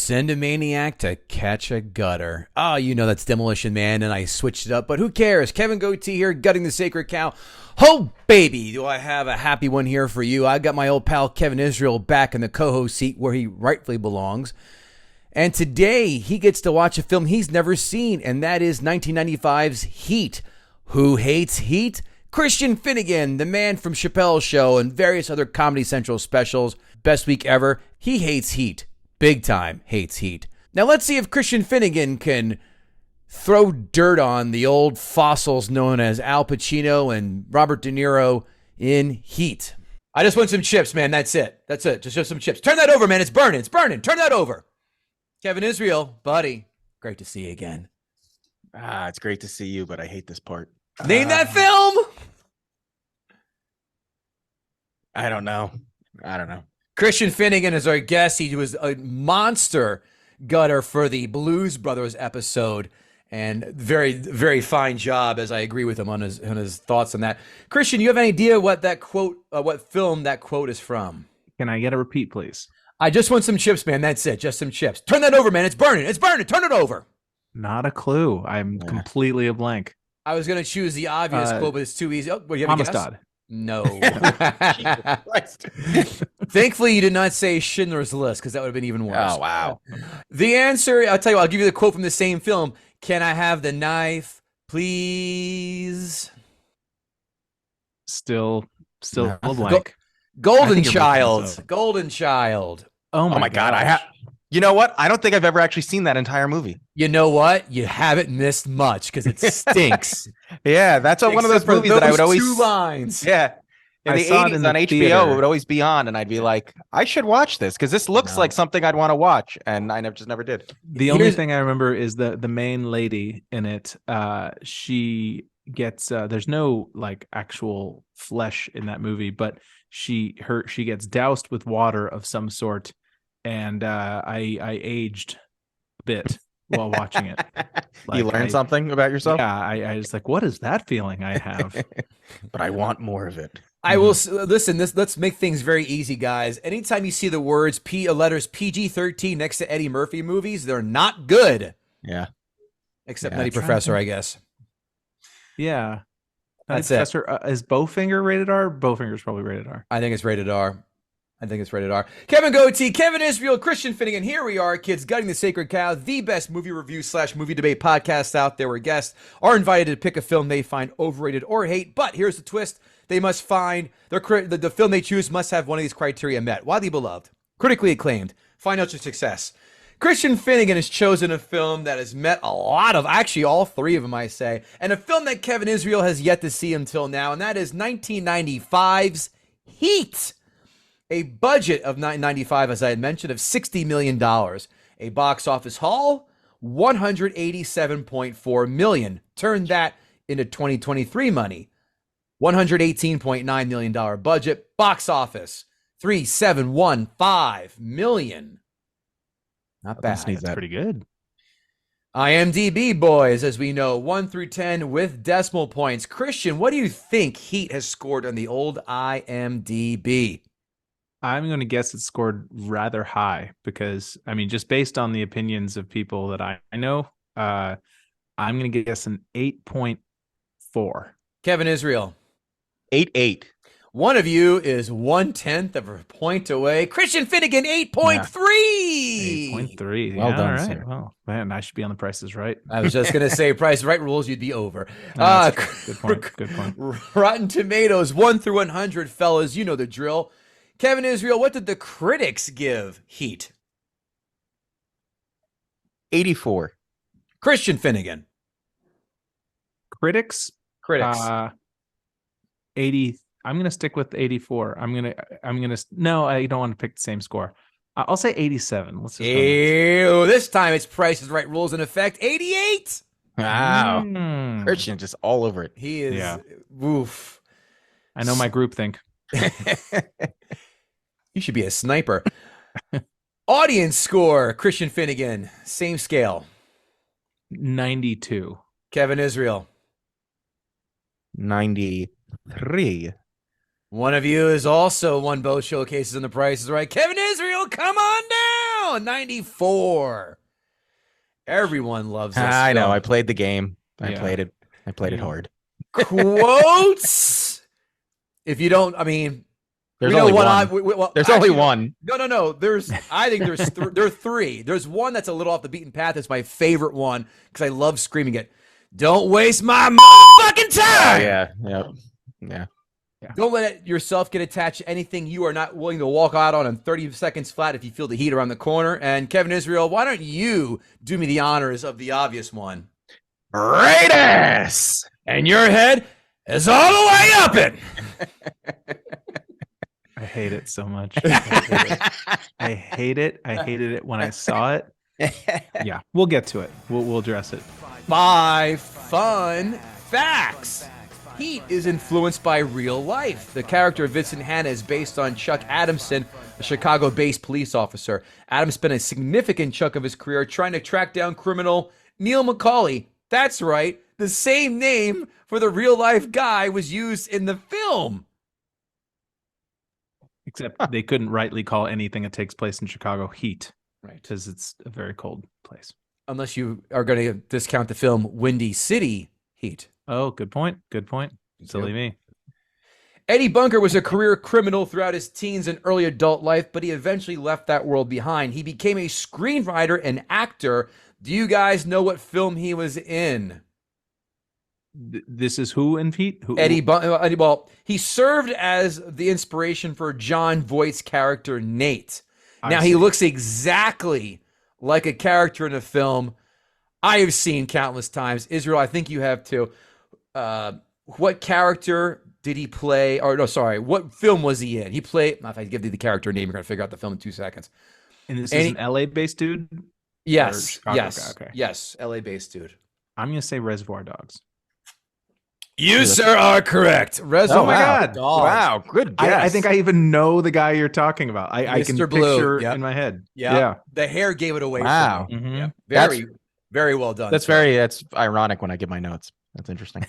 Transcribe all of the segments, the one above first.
Send a maniac to catch a gutter. Oh, you know that's Demolition Man, and I switched it up, but who cares? Kevin Goatee here, gutting the sacred cow. Oh, baby, do I have a happy one here for you. I got my old pal Kevin Israel back in the co-host seat where he rightfully belongs. And today, he gets to watch a film he's never seen, and that is 1995's Heat. Who hates Heat? Christian Finnegan, the man from Chappelle's Show and various other Comedy Central specials. Best week ever. He hates Heat. Big time hates Heat. Now let's see if Christian Finnegan can throw dirt on the old fossils known as Al Pacino and Robert De Niro in Heat. I just want some chips, man. That's it. That's it. Just some chips. Turn that over, man. It's burning. It's burning. Turn that over. Kevin Israel, buddy. Great to see you again. It's great to see you, but I hate this part. Name that film. I don't know. Christian Finnegan is our guest. He was a monster gutter for the Blues Brothers episode, and very, very fine job, as I agree with him on his thoughts on that. Christian, you have any idea what that quote, what film that quote is from? Can I get a repeat, please? I just want some chips, man. That's it. Just some chips. Turn that over, man. It's burning. It's burning. Turn it over. Not a clue. I'm completely a blank. I was going to choose the obvious quote, but it's too easy. Oh, you have a guess? Amistad. No. Thankfully, you did not say Schindler's List, because that would have been even worse. Oh, wow. The answer, I'll tell you what, I'll give you the quote from the same film. Can I have the knife, please? Still a blank. Golden Child. Golden Child. Oh my God. You know what? I don't think I've ever actually seen that entire movie. You know what? You haven't missed much because it stinks. Yeah, that's one of those movies that I would always... 2 lines. Yeah. In the 80s on HBO, it would always be on, and I'd be like, I should watch this because this looks like something I'd want to watch, and I just never did. The only thing I remember is the main lady in it. She gets there's no like actual flesh in that movie, but she gets doused with water of some sort, and I aged a bit while watching it. You learned something about yourself? Yeah, I was like, what is that feeling I have? But I want more of it. I will listen. Let's make things very easy, guys. Anytime you see the words letters PG-13 next to Eddie Murphy movies, they're not good. Yeah, except Nutty Professor, I guess. Yeah, that's Professor, is Bowfinger rated R? Bowfinger's probably rated R. I think it's rated R. Kevin Goatee, Kevin Israel, Christian Finnegan. Here we are, kids, gutting the sacred cow, the best movie review / movie debate podcast out there, where guests are invited to pick a film they find overrated or hate. But here's the twist. They must find the film they choose must have one of these criteria met. Widely beloved, critically acclaimed, financial success. Christian Finnegan has chosen a film that has met a lot of, actually all 3 of them, I say, and a film that Kevin Israel has yet to see until now, and that is 1995's Heat. A budget of $995, as I had mentioned, of $60 million. A box office haul, $187.4 million. Turn that into 2023 money. $118.9 million budget. Box office, $3,715 million. Not bad. That's pretty good. IMDb, boys, as we know, 1 through 10 with decimal points. Christian, what do you think Heat has scored on the old IMDb? I'm going to guess it scored rather high because, I mean, just based on the opinions of people that I know, I'm going to guess an 8.4. Kevin Israel. 8.8. One of you is 1/10 of a point away. Christian Finnegan, 8.3. 8.3. Well done, right. sir. Well, man, I should be on the Price is Right. I was just going to say, Price is Right rules, you'd be over. Good point. Good point. Rotten Tomatoes, 1 through 100, fellas. You know the drill. Kevin Israel, what did the critics give Heat? 84. Christian Finnegan. Critics. 80. I'm going to stick with 84. No, I don't want to pick the same score. I'll say 87. Let's just Ew, this time it's Price is Right rules in effect. 88. Wow. Christian just all over it. He is. Woof. I know my group think. You should be a sniper. Audience score, Christian Finnegan. Same scale. 92. Kevin Israel. 93. One of you is also won both showcases in The Price is Right. Kevin Israel, come on down. 94. Everyone loves this. I know. film. I played the game. I played it. I played it hard. Quotes. If you don't, I mean, there's only one. There's only one. No. I think there are three. There's one that's a little off the beaten path. It's my favorite one because I love screaming it. Don't waste my motherfucking time. Yeah. Don't let yourself get attached to anything you are not willing to walk out on in 30 seconds flat if you feel the heat around the corner. And Kevin Israel, why don't you do me the honors of the obvious one? Raiders! And your head is all the way up it. I hate it so much. I hate it. I hated it when I saw it. Yeah, we'll get to it. We'll address it. 5 fun facts. Heat is influenced by real life. The character of Vincent Hanna is based on Chuck Adamson, a Chicago-based police officer. Adams spent a significant chunk of his career trying to track down criminal Neil McCauley. That's right. The same name for the real-life guy was used in the film. Except they couldn't rightly call anything that takes place in Chicago heat. Right. Because it's a very cold place. Unless you are going to discount the film Windy City Heat. Oh, good point. Good point. Silly me. Eddie Bunker was a career criminal throughout his teens and early adult life, but he eventually left that world behind. He became a screenwriter and actor. Do you guys know what film he was in? This is who in Heat? Eddie Bunker. Well, he served as the inspiration for John Voight's character, Nate. Now, he looks exactly like a character in a film I have seen countless times. Israel, I think you have too. What character did he play? Or no, sorry. What film was he in? He played. If I give you the character name, you're going to figure out the film in 2 seconds. And this is an LA-based dude? Yes. Yes. LA-based dude. I'm going to say Reservoir Dogs. You, sir, are correct. Reservoir Oh, my God. Dogs. Wow. Good guess. I think I even know the guy you're talking about. I can Blue. picture in my head. Yeah. The hair gave it away. Wow. For me. Yeah. Very well done. That's ironic when I give my notes. That's interesting.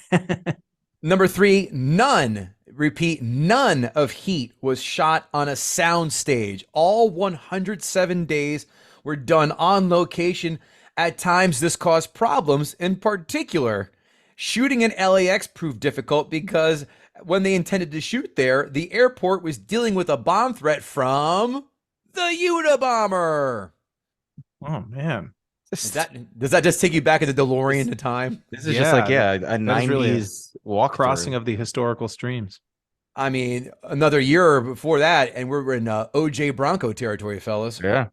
Number 3, none. Repeat, none of Heat was shot on a sound stage. All 107 days were done on location. At times, this caused problems. In particular, shooting in LAX proved difficult because when they intended to shoot there, the airport was dealing with a bomb threat from the Unabomber. Oh, man. Does that just take you back in the DeLorean to time? This is just like, a 90s really walk crossing of the historical streams. I mean, another year before that, and we're in OJ Bronco territory, fellas. Yeah.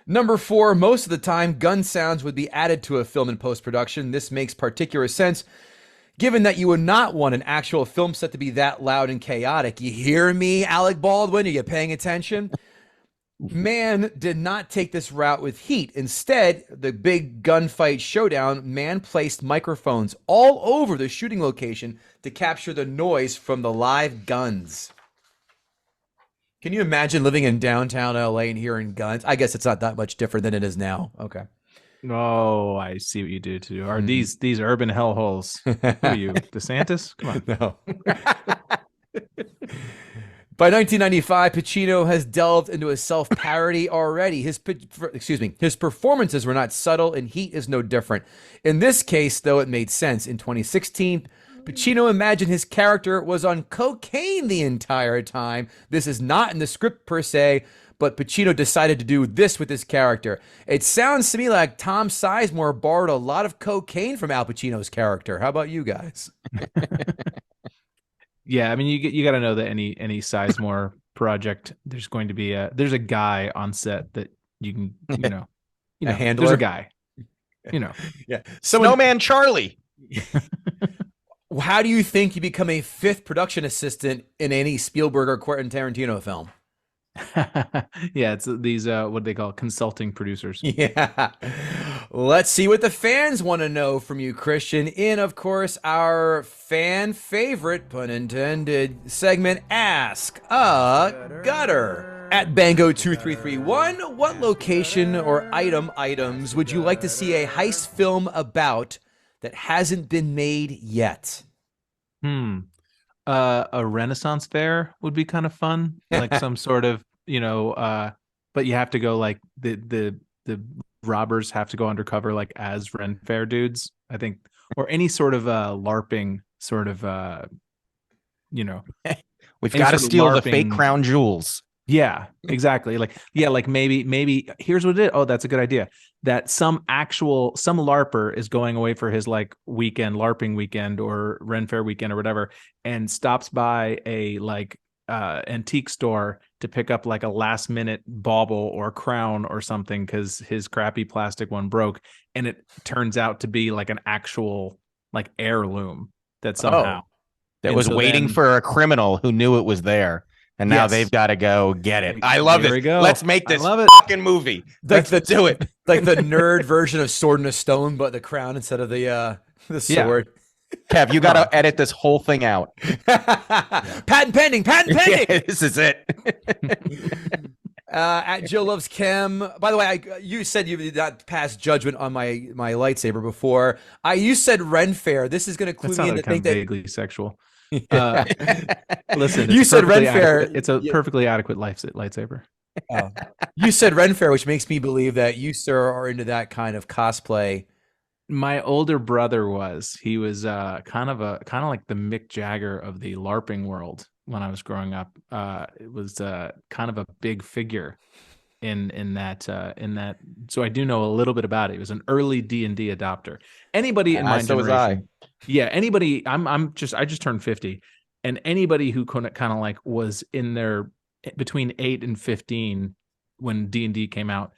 Number 4, most of the time, gun sounds would be added to a film in post-production. This makes particular sense, given that you would not want an actual film set to be that loud and chaotic. You hear me, Alec Baldwin? Are you paying attention? Mann did not take this route with Heat. Instead, the big gunfight showdown, Mann placed microphones all over the shooting location to capture the noise from the live guns. Can you imagine living in downtown LA and hearing guns? I guess it's not that much different than it is now. Okay. Oh, I see what you do too. Are these urban hellholes? Who are you, DeSantis? Come on. No. By 1995, Pacino has delved into a self-parody already. His performances were not subtle, and Heat is no different. In this case, though, it made sense. In 2016, Pacino imagined his character was on cocaine the entire time. This is not in the script per se, but Pacino decided to do this with his character. It sounds to me like Tom Sizemore borrowed a lot of cocaine from Al Pacino's character. How about you guys? Yeah, I mean, you got to know that any Sizemore project, there's going to be there's a guy on set that you can a handler. There's a guy, yeah, Snowman Charlie. How do you think you become a 5th production assistant in any Spielberg or Quentin Tarantino film? Yeah, it's these what they call consulting producers. Yeah. Let's see what the fans want to know from you, Christian, in, of course, our fan favorite, pun intended, segment, Ask a Gutter. At Bango2331, what location or items would you like to see a heist film about that hasn't been made yet? A Renaissance fair would be kind of fun, like some sort of but you have to go like the robbers have to go undercover like as Ren Fair dudes, I think, or any sort of LARPing sort of we've got to steal the fake crown jewels. Yeah, exactly. Like maybe here's what it is. Oh, that's a good idea. That some LARPer is going away for his like weekend LARPing weekend or Ren Fair weekend or whatever, and stops by a like antique store to pick up like a last minute bauble or crown or something because his crappy plastic one broke, and it turns out to be like an actual like heirloom that somehow that was waiting for a criminal who knew it was there. And now they've got to go get it. I love it. Let's make this fucking movie. Let's do it. Like the nerd version of Sword in a Stone, but the crown instead of the sword. Kev, you got to edit this whole thing out. Patent pending. Yeah, this is it. At Joe Loves Kim. By the way, you said you did not pass judgment on my lightsaber before. You said Ren Fair. This is going to clue me in to think that vaguely sexual. Listen, you said Ren Fair. It's a perfectly adequate lightsaber. Oh. You said Ren Fair, which makes me believe that you, sir, are into that kind of cosplay. My older brother was. He was kind of like the Mick Jagger of the LARPing world when I was growing up. It was kind of a big figure in that. So I do know a little bit about it. He was an early D&D adopter. Anybody in my generation, was I. Yeah, anybody. I just turned 50, and anybody who kind of like was in there between 8 and 15 when D&D came out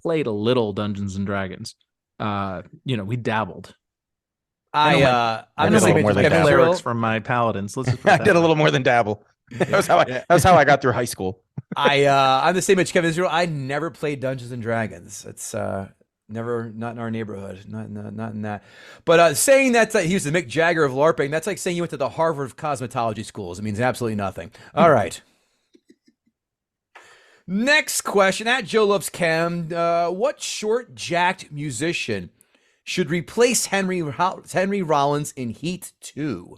played a little Dungeons and Dragons. We dabbled. I'm just like lyrics from my paladins. I did a little more than dabble. That's how I got through high school. I'm the same age Kevin Israel. I never played Dungeons and Dragons. It's never, not in our neighborhood, not in that. But saying that he was the Mick Jagger of LARPing, that's like saying you went to the Harvard of cosmetology schools. It means absolutely nothing. All right. Next question at Joe Loves Cam. What short jacked musician should replace Henry Rollins in Heat 2?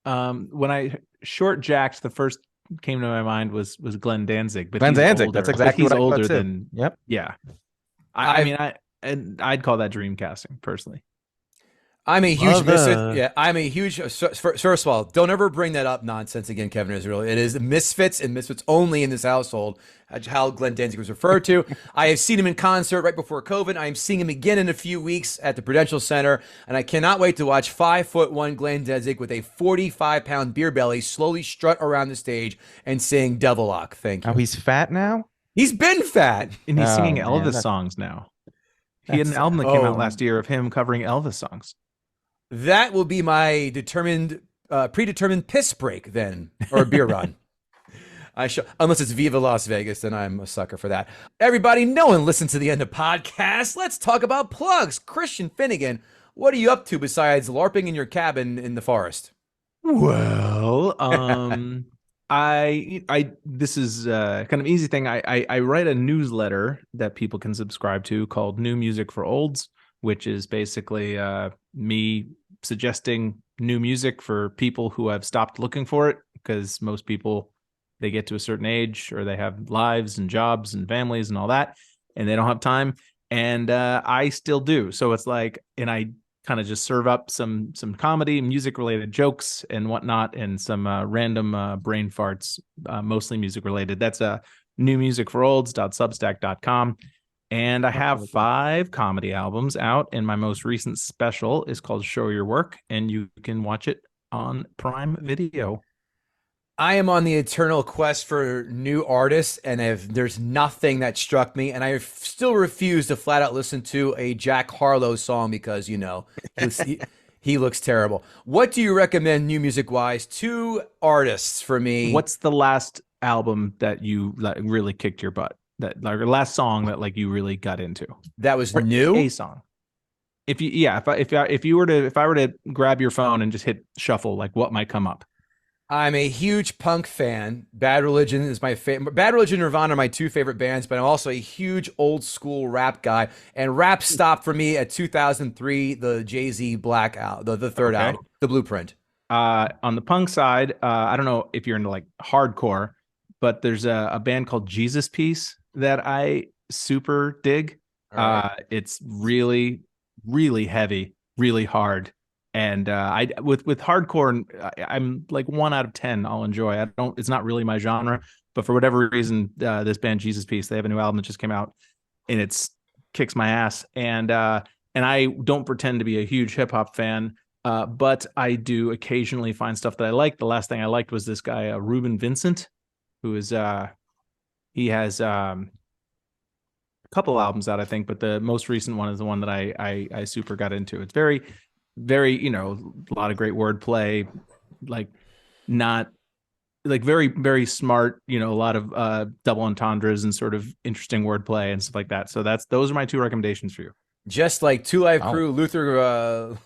When I short jacked, the first came to my mind was Glenn Danzig, but Glenn Danzig. That's exactly he's what older I said. than. Yep. Yeah. I'd call that dream casting personally. I'm a huge Misfits. Yeah, I'm a huge. First of all, don't ever bring that up nonsense again, Kevin Israel. It is Misfits and Misfits only in this household. How Glenn Danzig was referred to. I have seen him in concert right before COVID. I am seeing him again in a few weeks at the Prudential Center, and I cannot wait to watch 5'1" Glenn Danzig with a 45-pound beer belly slowly strut around the stage and sing Devil Lock. Thank you. Oh, he's fat now? He's been fat, and he's singing Elvis songs now. He had an album that came out last year of him covering Elvis songs. That will be my predetermined piss break then, or beer run. Unless it's Viva Las Vegas, then I'm a sucker for that. Everybody, no one listens to the end of podcasts. Let's talk about plugs. Christian Finnegan, what are you up to besides LARPing in your cabin in the forest? Well, this is kind of easy thing. I write a newsletter that people can subscribe to called New Music for Olds, which is basically me suggesting new music for people who have stopped looking for it, because most people, they get to a certain age or they have lives and jobs and families and all that, and they don't have time. And I still do. So it's like, and I kind of just serve up some comedy, music related jokes and whatnot, and some random brain farts, mostly music related. That's newmusicforolds.substack.com. And I have 5 comedy albums out, and my most recent special is called Show Your Work, and you can watch it on Prime Video. I am on the eternal quest for new artists, and there's nothing that struck me, and I still refuse to flat out listen to a Jack Harlow song because, he looks terrible. What do you recommend new music-wise? 2 artists for me. What's the last album that you really kicked your butt? That like your last song that like you really got into? That was new? A song. If I were to grab your phone and just hit shuffle, like what might come up? I'm a huge punk fan. Bad Religion is my favorite. Bad Religion and Nirvana are my 2 favorite bands, but I'm also a huge old school rap guy. And rap stopped for me at 2003, the Jay-Z Black album, the third album, The Blueprint. On the punk side, I don't know if you're into like hardcore, but there's a band called Jesus Piece that I super dig. It's really, really heavy, really hard. And I with hardcore, I'm like 1 out of 10. I'll enjoy. It's not really my genre, but for whatever reason, this band Jesus Piece, they have a new album that just came out, and it's kicks my ass. And I don't pretend to be a huge hip hop fan, but I do occasionally find stuff that I like. The last thing I liked was this guy Ruben Vincent, who is he has a couple albums out, I think, but the most recent one is the one that I super got into. It's very, very, a lot of great wordplay, like not like very, very smart, a lot of double entendres and sort of interesting wordplay and stuff like that. So those are my 2 recommendations for you. Just like Two Live Crew, Luther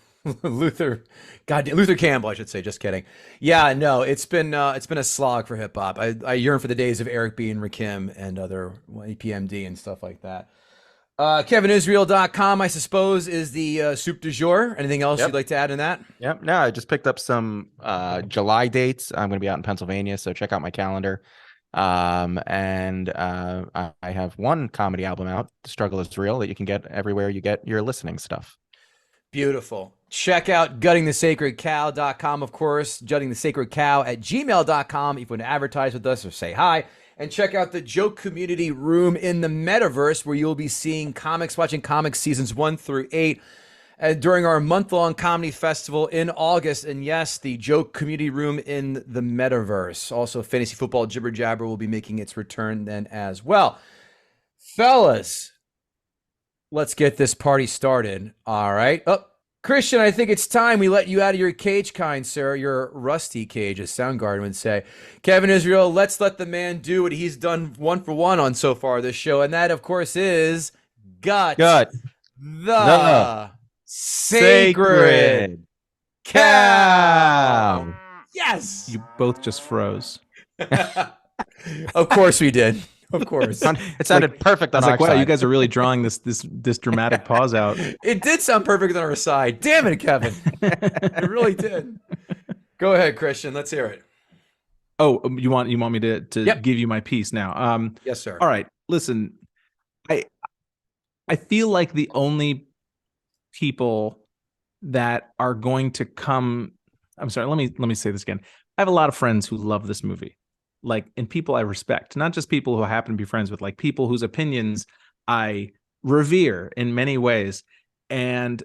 Campbell, I should say. Just kidding. Yeah, no, it's been a slog for hip hop. I yearn for the days of Eric B. and Rakim and other EPMD and stuff like that. KevinIsrael.com, I suppose, is the soup du jour. Anything else you'd like to add in that? Yep. No, I just picked up some July dates. I'm going to be out in Pennsylvania, so check out my calendar. And I have one comedy album out, The Struggle is Real, that you can get everywhere you get your listening stuff. Beautiful. Check out guttingthesacredcow.com, of course, guttingthesacredcow@gmail.com if you want to advertise with us or say hi. And check out the Joke Community Room in the Metaverse, where you'll be seeing Watching Comics seasons 1 through 8 during our month-long comedy festival in August. And yes, the Joke Community Room in the Metaverse. Also, Fantasy Football Jibber Jabber will be making its return then as well. Fellas, let's get this party started. All right. Christian, I think it's time we let you out of your cage, kind sir, your rusty cage, as Soundgarden would say. Kevin Israel, let's let the man do what he's done 1 for 1 on so far this show, and that, of course, is Gut the Sacred Cow. Yes! You both just froze. Of course we did. Of course. It sounded perfect on our side. Wow, you guys are really drawing this dramatic pause out. It did sound perfect on our side. Damn it, Kevin. It really did. Go ahead, Christian. Let's hear it. Oh, you want me to give you my piece now? Yes, sir. All right. Listen, I feel like the only people that are going to come. I'm sorry. Let me say this again. I have a lot of friends who love this movie. And people I respect, not just people who I happen to be friends with, like people whose opinions I revere in many ways. And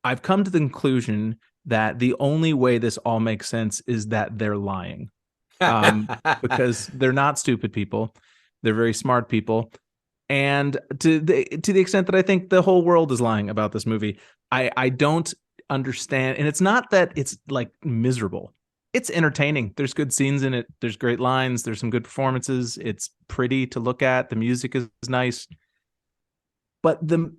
I've come to the conclusion that the only way this all makes sense is that they're lying, because they're not stupid people. They're very smart people. And to the extent that I think the whole world is lying about this movie, I don't understand. And it's not that it's like miserable. It's entertaining. There's good scenes in it. There's great lines. There's some good performances. It's pretty to look at. The music is nice. But the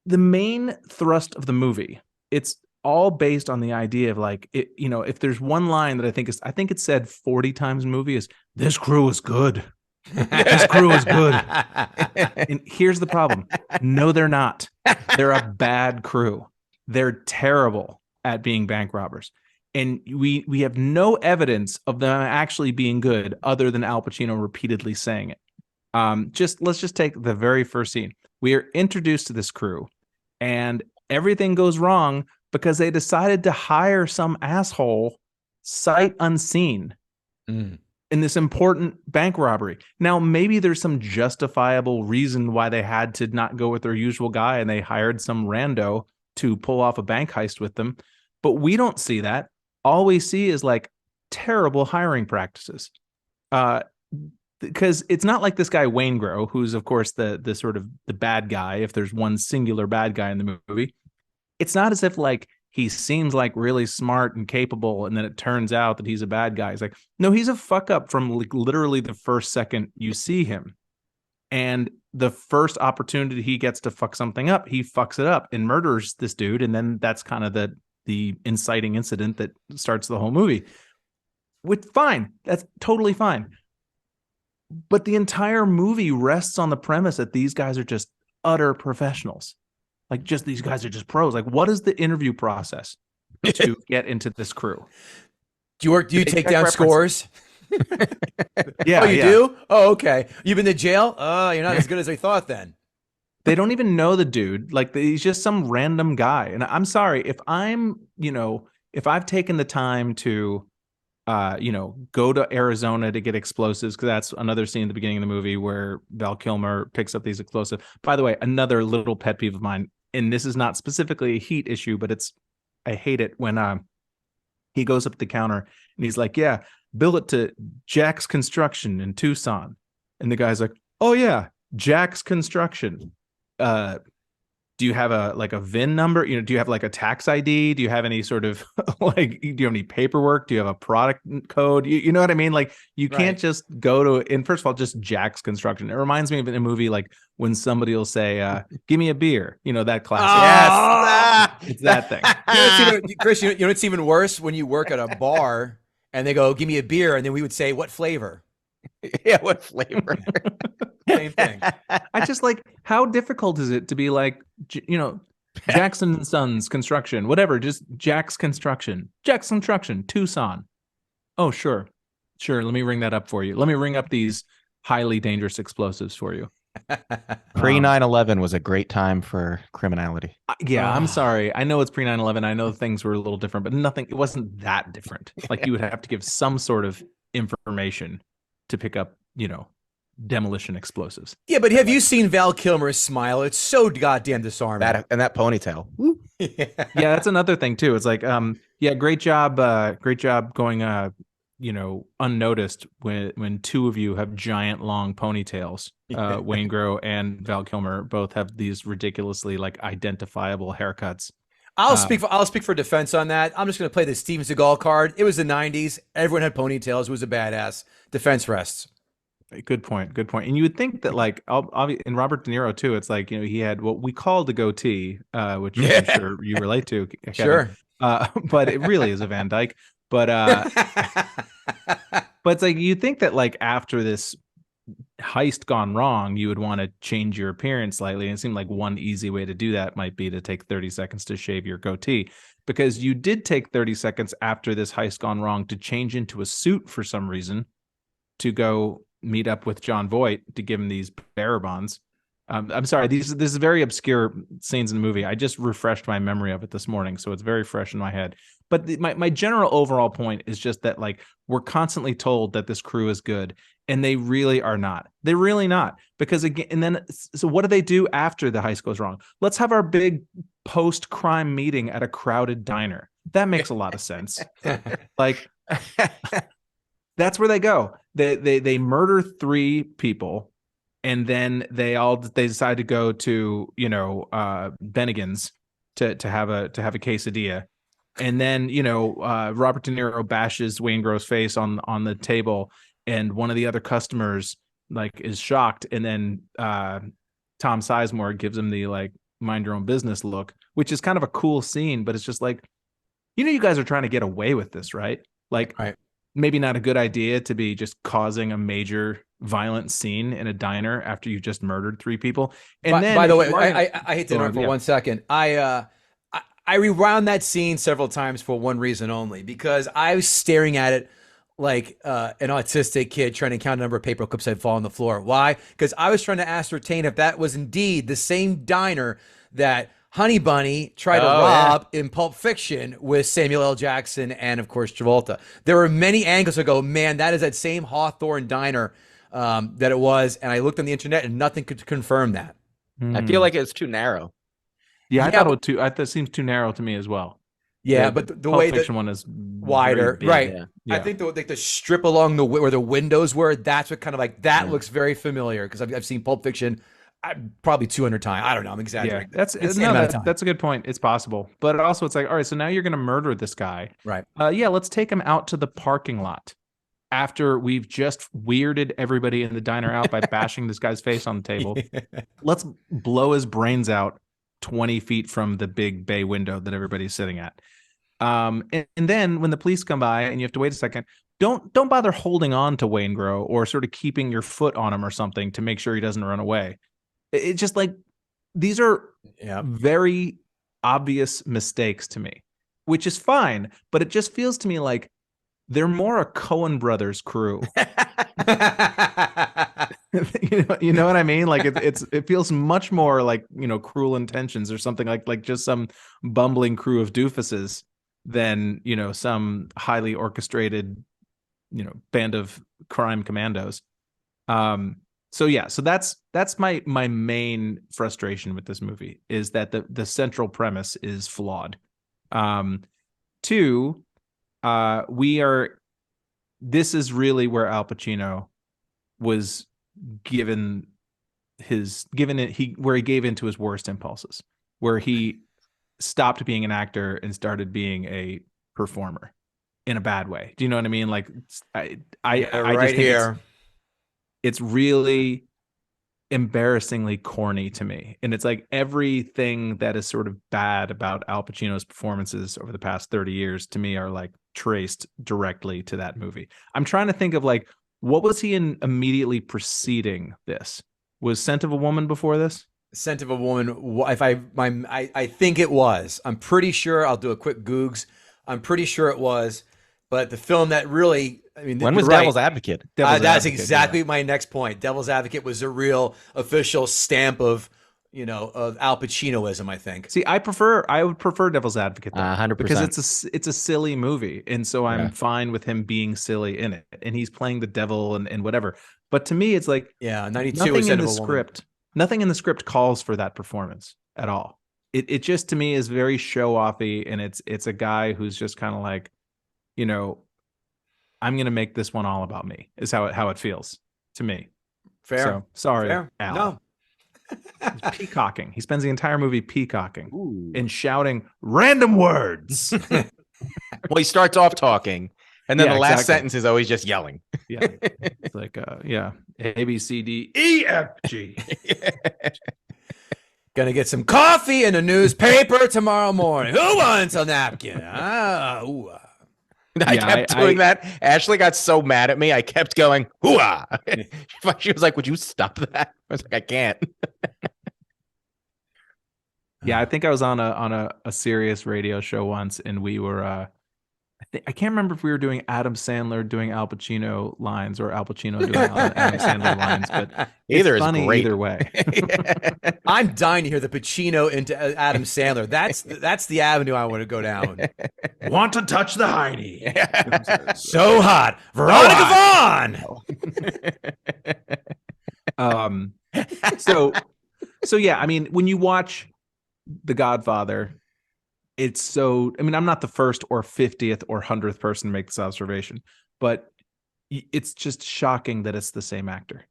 main thrust of the movie, it's all based on the idea of if there's one line that I think it's said 40 times in the movie is, this crew is good. This crew is good. And here's the problem. No, they're not. They're a bad crew. They're terrible at being bank robbers. And we have no evidence of them actually being good other than Al Pacino repeatedly saying it. Let's just take the very first scene. We are introduced to this crew, and everything goes wrong because they decided to hire some asshole sight unseen in this important bank robbery. Now, maybe there's some justifiable reason why they had to not go with their usual guy and they hired some rando to pull off a bank heist with them. But we don't see that. All we see is terrible hiring practices. Because it's not like this guy Waingro, who's of course the sort of the bad guy, if there's one singular bad guy in the movie. It's not as if he seems really smart and capable, and then it turns out that he's a bad guy. He's no, he's a fuck up from literally the first second you see him. And the first opportunity he gets to fuck something up, he fucks it up and murders this dude, and then that's kind of the inciting incident that starts the whole movie. Fine. That's totally fine. But the entire movie rests on the premise that these guys are just utter professionals. These guys are just pros. What is the interview process to get into this crew? Do you take down scores? Yeah, Oh, you do? Oh, okay. You've been to jail? Oh, you're not as good as I thought then. They don't even know the dude. Like he's just some random guy. And I'm sorry if I'm, if I've taken the time to, go to Arizona to get explosives, because that's another scene at the beginning of the movie where Val Kilmer picks up these explosives. By the way, another little pet peeve of mine, and this is not specifically a heat issue, but I hate it when he goes up to the counter and he's like, yeah, bill it to Jack's Construction in Tucson. And the guy's like, oh yeah, Jack's Construction. Do you have a VIN number? Do you have like a tax ID? Do you have any sort of do you have any paperwork? Do you have a product code? You know what I mean? Like you can't just go to, and first of all, just Jack's Construction. It reminds me of a movie like when somebody will say, give me a beer, that classic. Yes. It's that thing. Chris, you know, it's even worse when you work at a bar and they go, give me a beer. And then we would say, what flavor? Yeah, what flavor? Same thing. I just like, how difficult is it to be like, Jackson and Sons Construction, whatever, just Jack's Construction, Tucson. Oh, sure. Let me ring that up for you. Let me ring up these highly dangerous explosives for you. Pre 9/11 was a great time for criminality. I'm sorry. I know it's pre 9/11. I know things were a little different, but it wasn't that different. Like you would have to give some sort of information to pick up, demolition explosives. Yeah, but have you seen Val Kilmer's smile? It's so goddamn disarming. That ponytail. Yeah. Yeah, that's another thing too. It's like, great job going, unnoticed when two of you have giant long ponytails. Waingro and Val Kilmer both have these ridiculously like identifiable haircuts. I'll speak for defense on that. I'm just going to play the Steven Seagal card. It was the 90s. Everyone had ponytails. It was a badass. Defense rests. Good point. And you would think that like in Robert De Niro too, it's like, he had what we call the goatee, which I'm sure you relate to, Kevin. Sure. But it really is a Van Dyke. But but it's like you think that like after this heist gone wrong, you would want to change your appearance slightly. And it seemed like one easy way to do that might be to take 30 seconds to shave your goatee, because you did take 30 seconds after this heist gone wrong to change into a suit for some reason to go meet up with John Voight to give him these bearer bonds. I'm sorry, this is very obscure scenes in the movie. I just refreshed my memory of it this morning, so it's very fresh in my head. But my general overall point is just that like we're constantly told that this crew is good, and they really are not. They're really not, because again, and then so what do they do after the heist goes wrong? Let's have our big post-crime meeting at a crowded diner. That makes a lot of sense. Like that's where they go. They murder 3 people. And then they decide to go to Bennigan's to have a quesadilla, and then Robert De Niro bashes Waingro's face on the table, and one of the other customers like is shocked, and then Tom Sizemore gives him the like mind your own business look, which is kind of a cool scene, but it's just like, you guys are trying to get away with this, right? Like, right. Maybe not a good idea to be just causing a major violent scene in a diner after you've just murdered 3 people. And by the way, I hate to interrupt for 1 second. I rewound that scene several times for one reason only, because I was staring at it like an autistic kid trying to count the number of paper clips that fall on the floor. Why? Because I was trying to ascertain if that was indeed the same diner that Honey Bunny tried to rob in Pulp Fiction with Samuel L. Jackson and, of course, Travolta. There were many angles to go, man, that is that same Hawthorne diner that it was. And I looked on the internet and nothing could confirm that. I feel like it's too narrow. Yeah, I thought it was too. That seems too narrow to me as well. Yeah, but the Pulp way Fiction that one is wider, right? Yeah. I think the strip along where the windows were, that's what kind of like that looks very familiar, because I've seen Pulp Fiction probably 200 times. I don't know. I'm exaggerating. Yeah, that's a good point. It's possible, but also it's like, all right, so now you're going to murder this guy, right? Let's take him out to the parking lot after we've just weirded everybody in the diner out by bashing this guy's face on the table. Let's blow his brains out 20 feet from the big bay window that everybody's sitting at. And then when the police come by and you have to wait a second, don't bother holding on to Waingro or sort of keeping your foot on him or something to make sure he doesn't run away. It's just like, these are very obvious mistakes to me, which is fine, but it just feels to me like they're more a Coen Brothers crew. You know what I mean? Like it feels much more like, Cruel Intentions or something like just some bumbling crew of doofuses than, some highly orchestrated, band of crime commandos. So that's my main frustration with this movie, is that the central premise is flawed. Two, this is really where Al Pacino was where he gave into his worst impulses, where he stopped being an actor and started being a performer in a bad way. Do you know what I mean? Like I just think it's really embarrassingly corny to me. And it's like everything that is sort of bad about Al Pacino's performances over the past 30 years to me are like traced directly to that movie. I'm trying to think of like, what was he in immediately preceding this? Was Scent of a Woman before this? Scent of a Woman. I think it was. I'm pretty sure. I'll do a quick Googs. I'm pretty sure it was. But the film that really, when was Devil's Advocate? That's exactly my next point. Devil's Advocate was a real official stamp of Al Pacinoism, I think. See, I would prefer Devil's Advocate 100%, because it's a silly movie, and so I'm fine with him being silly in it, and he's playing the devil and whatever. But to me, it's like 92 nothing in the script. Nothing in the script calls for that performance at all. It just, to me, is very show offy, and it's a guy who's just kind of like, I'm gonna make this one all about me, is how it feels to me. Fair. So, sorry, Fair. Al. No. He's peacocking. He spends the entire movie peacocking and shouting random words. Well, he starts off talking, and then the last sentence is always just yelling. Yeah, it's like A, B, C, D, E, F, G. Gonna get some coffee and a newspaper tomorrow morning. Who wants a napkin? I kept doing that. Ashley got so mad at me. I kept going, hoo-ah. She was like, would you stop that? I was like, I can't. Yeah, I think I was on a serious radio show once, and we were I can't remember if we were doing Adam Sandler doing Al Pacino lines or Al Pacino doing Adam Sandler lines, but either is funny great. either way. I'm dying to hear the Pacino into Adam Sandler. That's the avenue I want to go down. Want to touch the hiney? So hot, Veronica Vaughn. So yeah, I mean, when you watch The Godfather, it's so, I'm not the first or 50th or 100th person to make this observation, but it's just shocking that it's the same actor.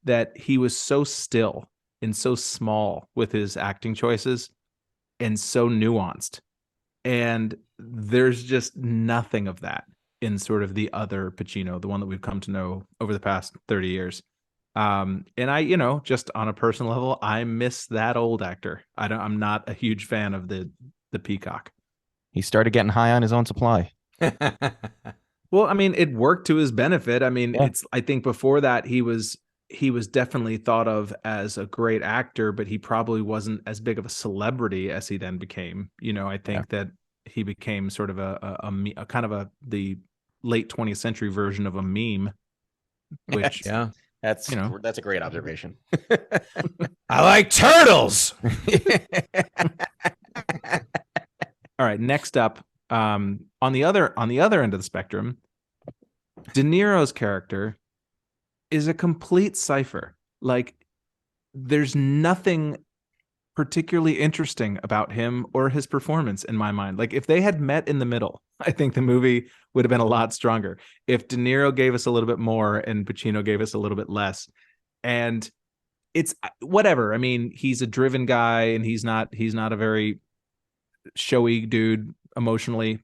That he was so still and so small with his acting choices and so nuanced. And there's just nothing of that in sort of the other Pacino, the one that we've come to know over the past 30 years. And I, just on a personal level, I miss that old actor. I'm not a huge fan of the peacock. He started getting high on his own supply. Well, it worked to his benefit. I think before that he was definitely thought of as a great actor, but he probably wasn't as big of a celebrity as he then became. I think that he became sort of a kind of the late 20th century version of a meme, which that's a great observation. I like turtles. All right, next up, on the other end of the spectrum, De Niro's character is a complete cipher. Like, there's nothing particularly interesting about him or his performance in my mind. Like, if they had met in the middle, I think the movie would have been a lot stronger. If De Niro gave us a little bit more and Pacino gave us a little bit less, and it's whatever. He's a driven guy, and he's not a very showy dude emotionally.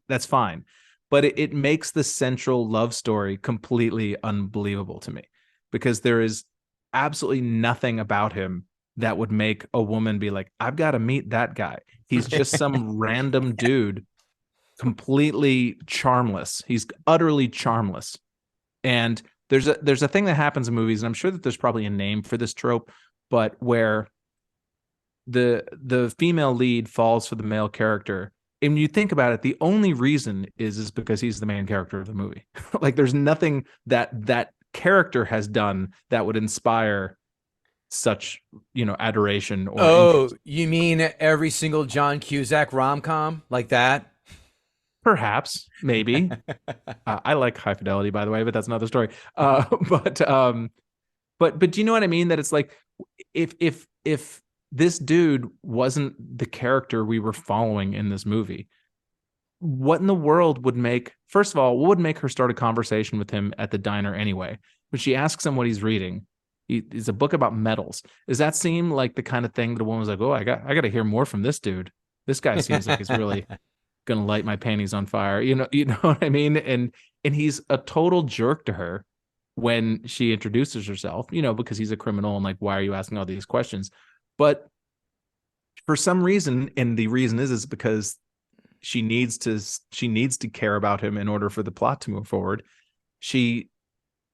That's fine, but it makes the central love story completely unbelievable to me, because there is absolutely nothing about him that would make a woman be like, I've got to meet that guy. He's just some random dude, completely charmless. He's utterly charmless. And there's a thing that happens in movies, and I'm sure that there's probably a name for this trope, but where the female lead falls for the male character And you think about it, the only reason is because he's the main character of the movie. Like there's nothing that character has done that would inspire such, adoration or interest. You mean every single John Cusack rom-com like that? Perhaps, maybe. I like High Fidelity, by the way, but that's another story. But do you know what I mean? That it's like if this dude wasn't the character we were following in this movie, what in the world would make, first of all, what would make her start a conversation with him at the diner anyway? When she asks him what he's reading, it's a book about metals. Does that seem like the kind of thing that a woman was like, oh, I got to hear more from this dude. This guy seems like he's really gonna light my panties on fire. You know what I mean? And he's a total jerk to her when she introduces herself, because he's a criminal and like, why are you asking all these questions? But for some reason, and the reason is because she needs to care about him in order for the plot to move forward. She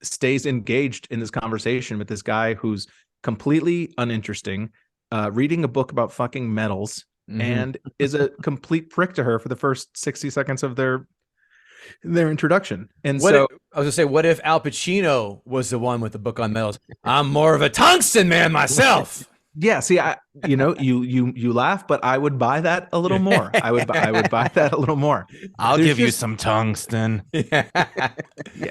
stays engaged in this conversation with this guy who's completely uninteresting, reading a book about fucking metals, and is a complete prick to her for the first 60 seconds of their introduction. And I was gonna say, what if Al Pacino was the one with the book on metals? I'm more of a tungsten man myself. Yeah, see, you laugh, but I would buy that a little more. I would buy that a little more. I'll give you some tungsten. Yeah,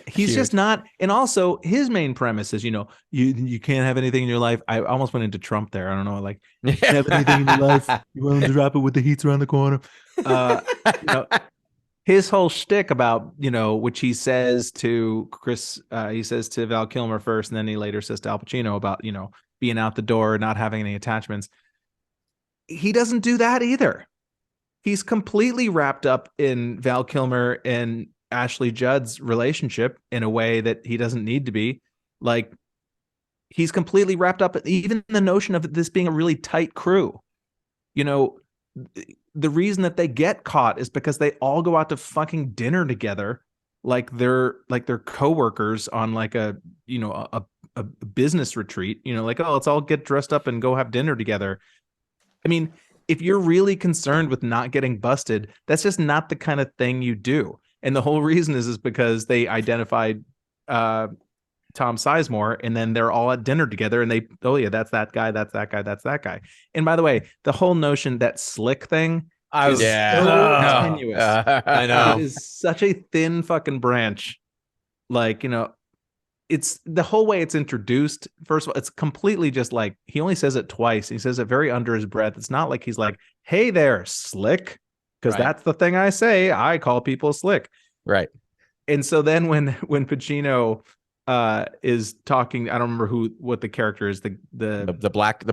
he's just not. And also, his main premise is, you can't have anything in your life. I almost went into Trump there. I don't know, like, you can't have anything in your life. You're willing to drop it with the heat's around the corner. His whole shtick about, which he says to Chris, he says to Val Kilmer first, and then he later says to Al Pacino about, being out the door, not having any attachments. He doesn't do that either. He's completely wrapped up in Val Kilmer and Ashley Judd's relationship in a way that he doesn't need to be. Like, he's completely wrapped up, even the notion of this being a really tight crew. The reason that they get caught is because they all go out to fucking dinner together, like they're coworkers on like a business retreat, like, oh, let's all get dressed up and go have dinner together. I mean, if you're really concerned with not getting busted, that's just not the kind of thing you do. And the whole reason is because they identified Tom Sizemore, and then they're all at dinner together, and that's that guy, that's that guy, that's that guy. And by the way, the whole notion, that slick thing, is so tenuous. I know. It is such a thin fucking branch. Like, it's the whole way it's introduced. First of all, it's completely just like, he only says it twice. He says it very under his breath. It's not like he's like, hey there, slick, because that's the thing I say. I call people slick. Right. And so then when Pacino is talking, I don't remember what the character is, the black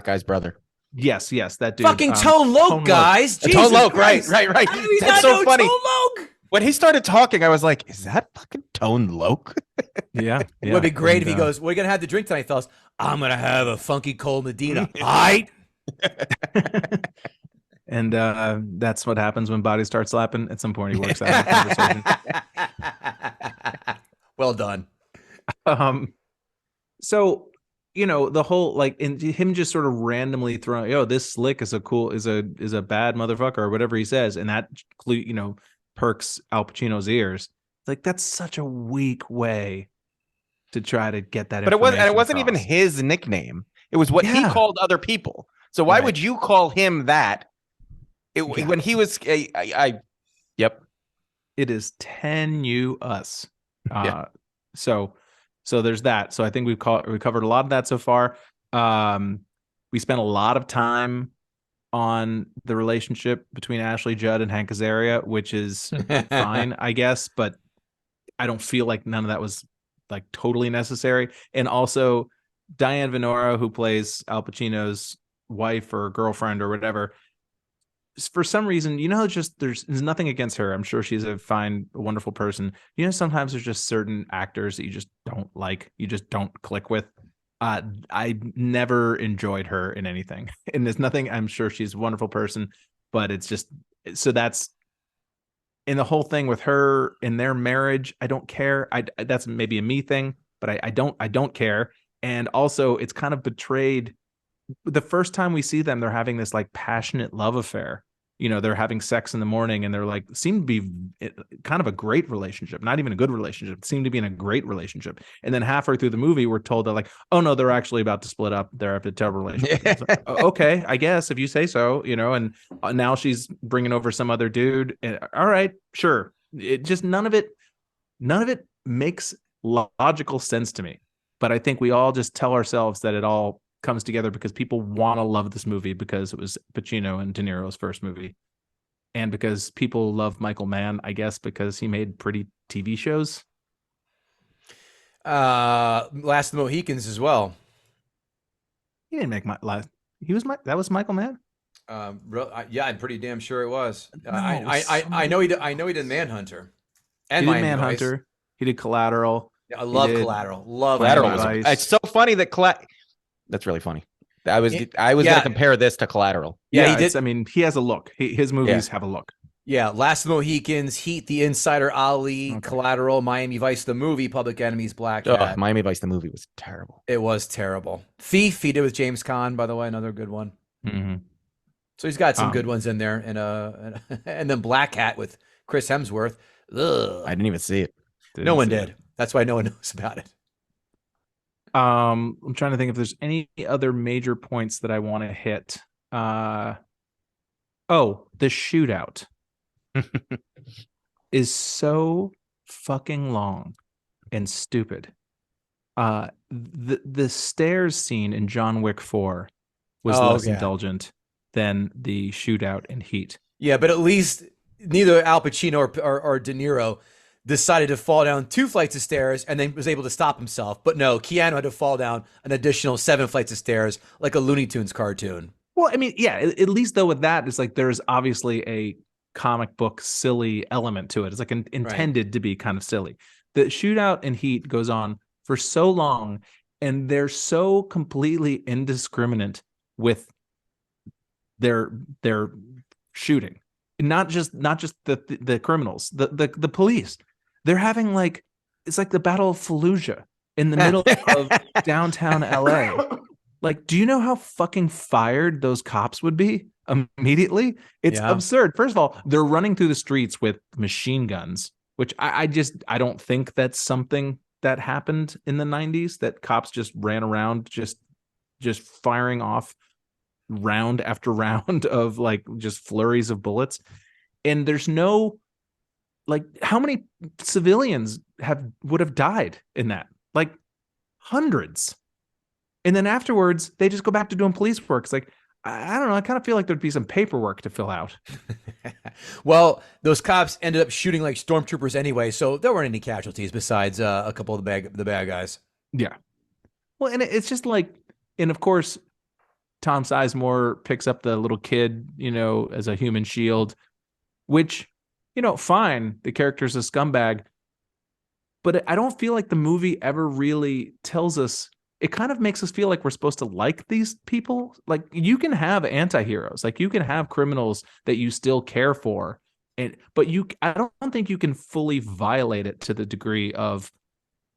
guy's brother. Yes, that dude. Fucking Tone Loc, guys. Tone Loc, right. That's so funny. Tone Loc? When he started talking, I was like, is that fucking Tone Loc? Yeah. It would be great if he goes, we're going to have to drink tonight, fellas. I'm going to have a funky cold Medina. All right. And that's what happens when bodies start slapping. At some point, he works out the conversation. Well done. So, the whole, like, and him just sort of randomly throwing, this slick is a bad motherfucker, or whatever he says, and that perks Al Pacino's ears. Like, that's such a weak way to try to get that. But it wasn't even his nickname. It was what he called other people. So why would you call him that? When he was, yep. It is tenuous. So there's that. So I think we covered a lot of that so far. We spent a lot of time on the relationship between Ashley Judd and Hank Azaria, which is fine, I guess, but I don't feel like none of that was like totally necessary. And also Diane Venora, who plays Al Pacino's wife or girlfriend or whatever, for some reason, there's nothing against her. I'm sure she's a wonderful person. Sometimes there's just certain actors that you just don't like, you just don't click with. I never enjoyed her in anything, and there's nothing. I'm sure she's a wonderful person, but it's just, so that's in the whole thing with her in their marriage. I don't care. That's maybe a me thing, but I don't care. And also, it's kind of betrayed. The first time we see them, they're having this like passionate love affair. they're having sex in the morning and they're like, seem to be kind of a great relationship, not even a good relationship, seem to be in a great relationship. And then halfway through the movie, we're told they're like, oh no, they're actually about to split up. They're a terrible relationship. Like, okay, I guess if you say so, and now she's bringing over some other dude. All right, sure. It just, none of it makes logical sense to me. But I think we all just tell ourselves that it all comes together because people want to love this movie because it was Pacino and De Niro's first movie, and because people love Michael Mann, I guess, because he made pretty TV shows. Last of the Mohicans as well. He didn't make that was Michael Mann. Yeah, I'm pretty damn sure it was. No, I know he did Manhunter, and he did Miami Manhunter. Vice. He did Collateral. I love Collateral. Love Collateral. Miami Vice. It's so funny that that's really funny. I was going to compare this to Collateral. Yeah, he did. I mean, he has a look. His movies have a look. Yeah, Last of the Mohicans, Heat, The Insider, Ali, Collateral, Miami Vice, the movie, Public Enemies, Black Hat. Miami Vice, the movie was terrible. It was terrible. Thief, he did with James Caan, by the way, another good one. Mm-hmm. So he's got some good ones in there, and then Black Hat with Chris Hemsworth. Ugh. I didn't even see it. No one did. That's why no one knows about it. I'm trying to think if there's any other major points that I want to hit. The shootout is fucking long and stupid. The stairs scene in John Wick 4 was less indulgent than the shootout in Heat. Yeah, but at least neither Al Pacino or De Niro decided to fall down 2 flights of stairs and then was able to stop himself. But no, Keanu had to fall down an additional 7 flights of stairs like a Looney Tunes cartoon. Well, I mean, yeah, at least though with that, it's like there's obviously a comic book silly element to it. It's like intended to be kind of silly. The shootout in Heat goes on for so long, and they're so completely indiscriminate with their shooting. Not just the criminals, the police. They're having it's like the Battle of Fallujah in the middle of downtown LA. Like, do you know how fucking fired those cops would be immediately? It's absurd. First of all, they're running through the streets with machine guns, which I don't think that's something that happened in the 90s, that cops just ran around just firing off round after round of just flurries of bullets. And there's no, how many civilians would have died in that? Hundreds. And then afterwards, they just go back to doing police work. It's I don't know. I kind of feel like there'd be some paperwork to fill out. Well, those cops ended up shooting like stormtroopers anyway, so there weren't any casualties besides a couple of the bad guys. Yeah. Well, and it's just and of course, Tom Sizemore picks up the little kid, as a human shield, which, fine. The character's a scumbag. But I don't feel like the movie ever really tells us. It kind of makes us feel like we're supposed to like these people. You can have anti-heroes, you can have criminals that you still care for, but I don't think you can fully violate it to the degree of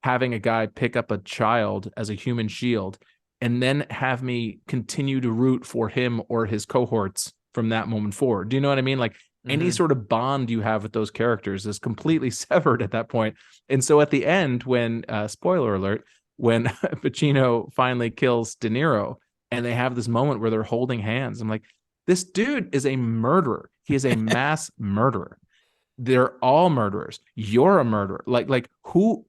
having a guy pick up a child as a human shield and then have me continue to root for him or his cohorts from that moment forward. Do you know what I mean? Any sort of bond you have with those characters is completely severed at that point. And so at the end, when spoiler alert, when Pacino finally kills De Niro and they have this moment where they're holding hands, I'm like, this dude is a murderer. He is a mass murderer. They're all murderers. You're a murderer. Who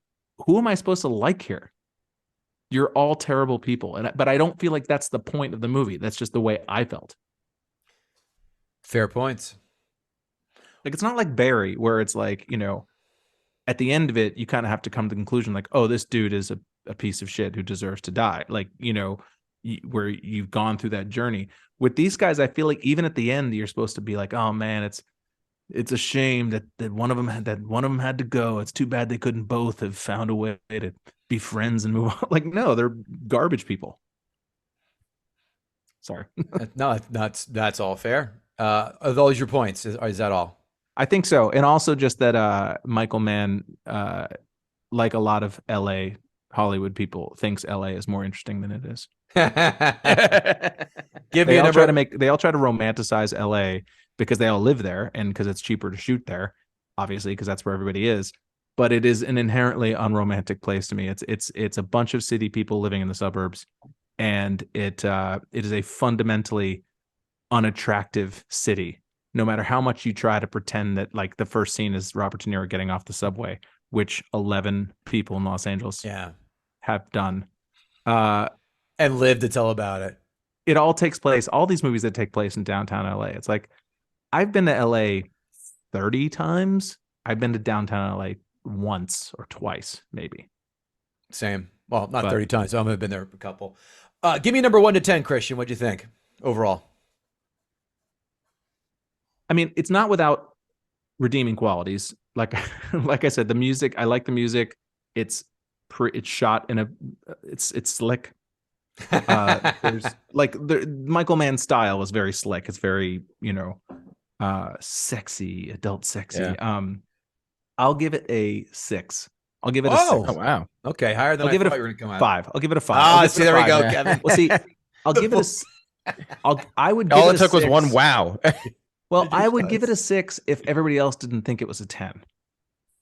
am I supposed to like here? You're all terrible people. But I don't feel like that's the point of the movie. That's just the way I felt. Fair points. It's not like Barry, where it's at the end of it, you kind of have to come to the conclusion oh, this dude is a piece of shit who deserves to die. Where you've gone through that journey. With these guys, I feel like even at the end, you're supposed to be oh man, it's a shame that one of them had to go. It's too bad they couldn't both have found a way to be friends and move on. No, they're garbage people. Sorry. No, that's all fair. Are those your points? Is that all? I think so. And also just that Michael Mann, like a lot of LA Hollywood people, thinks LA is more interesting than it is. They all try to romanticize LA because they all live there and because it's cheaper to shoot there, obviously, because that's where everybody is. But it is an inherently unromantic place to me. It's a bunch of city people living in the suburbs, and it is a fundamentally unattractive city. No matter how much you try to pretend that, like, the first scene is Robert De Niro getting off the subway, which 11 people in Los Angeles have done, and lived to tell about it. It all takes place. All these movies that take place in downtown LA. It's like, I've been to LA 30 times. I've been to downtown LA once or twice, maybe. Same. Well, not 30 times. So I've been there a couple. Give me number 1 to 10, Christian. What'd you think overall? I mean, it's not without redeeming qualities. Like I said, the music. I like the music. It's shot in it's slick. There's like Michael Mann's style was very slick. It's very, sexy, adult sexy. Yeah. I'll give it a 6. I'll give it a 6. Oh wow. Okay, higher than I'll give it a you were gonna come out. 5. I'll give it a 5. Ah, see, there we go, Kevin. Well, see, I'll give it a. I would. All give it took was one wow. Well, I would give it a 6 if everybody else didn't think it was a 10.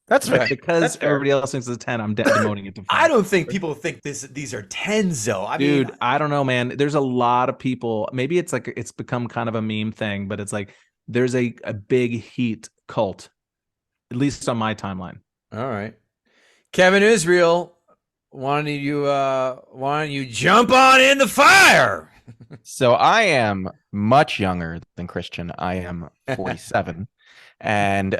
That's fair. Because That's fair. everybody else thinks it's a 10. I'm demoting it to 5. I don't think people think these are 10s though. I mean, I don't know, man. There's a lot of people. Maybe it's like it's become kind of a meme thing, but it's like there's a big Heat cult, at least on my timeline. All right, Kevin Israel, why don't you jump on in the fire? So I am much younger than Christian. I am 47, and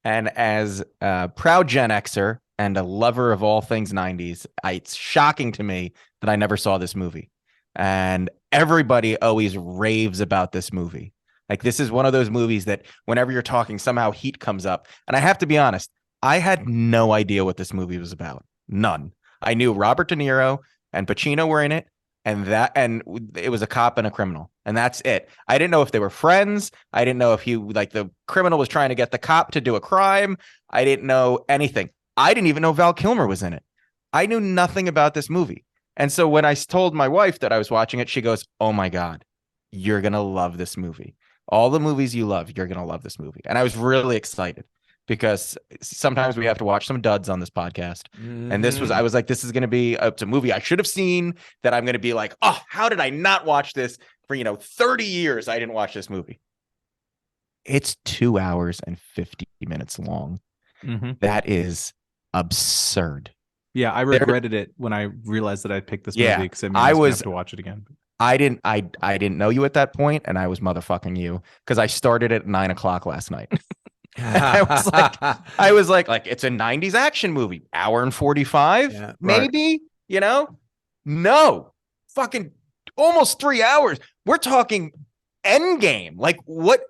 as a proud Gen Xer and a lover of all things 90s, it's shocking to me that I never saw this movie. And everybody always raves about this movie. Like, this is one of those movies that whenever you're talking, somehow Heat comes up. And I have to be honest, I had no idea what this movie was about. None. I knew Robert De Niro and Pacino were in it, and it was a cop and a criminal, and that's it. I didn't know if they were friends. I didn't know if the criminal was trying to get the cop to do a crime. I didn't know anything. I didn't even know Val Kilmer was in it. I knew nothing about this movie. And so when I told my wife that I was watching it, she goes, "Oh my God, you're going to love this movie. All the movies you love, you're going to love this movie." And I was really excited, because sometimes we have to watch some duds on this podcast. And I was like, this is going to be it's a movie I should have seen, that I'm going to be like, oh, how did I not watch this for, 30 years? I didn't watch this movie. It's 2 hours and 50 minutes long. Mm-hmm. That is absurd. Yeah. I regretted it when I realized that I picked this movie, because I was have to watch it again. I didn't know you at that point, and I was motherfucking you, because I started at 9:00 last night. I was like, it's a 90s action movie, hour and 45, maybe, no, fucking almost 3 hours. We're talking Endgame. Like, what?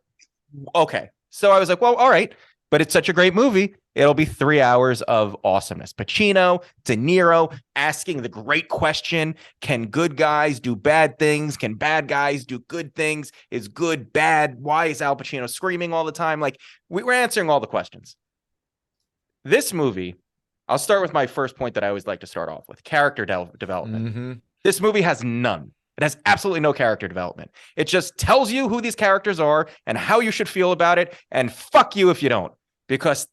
Okay. So I was like, well, all right, but it's such a great movie. It'll be 3 hours of awesomeness. Pacino, De Niro asking the great question: can good guys do bad things? Can bad guys do good things? Is good bad? Why is Al Pacino screaming all the time? Like, we were answering all the questions. This movie, I'll start with my first point that I always like to start off with: character development. Mm-hmm. This movie has none. It has absolutely no character development. It just tells you who these characters are and how you should feel about it. And fuck you if you don't. Because,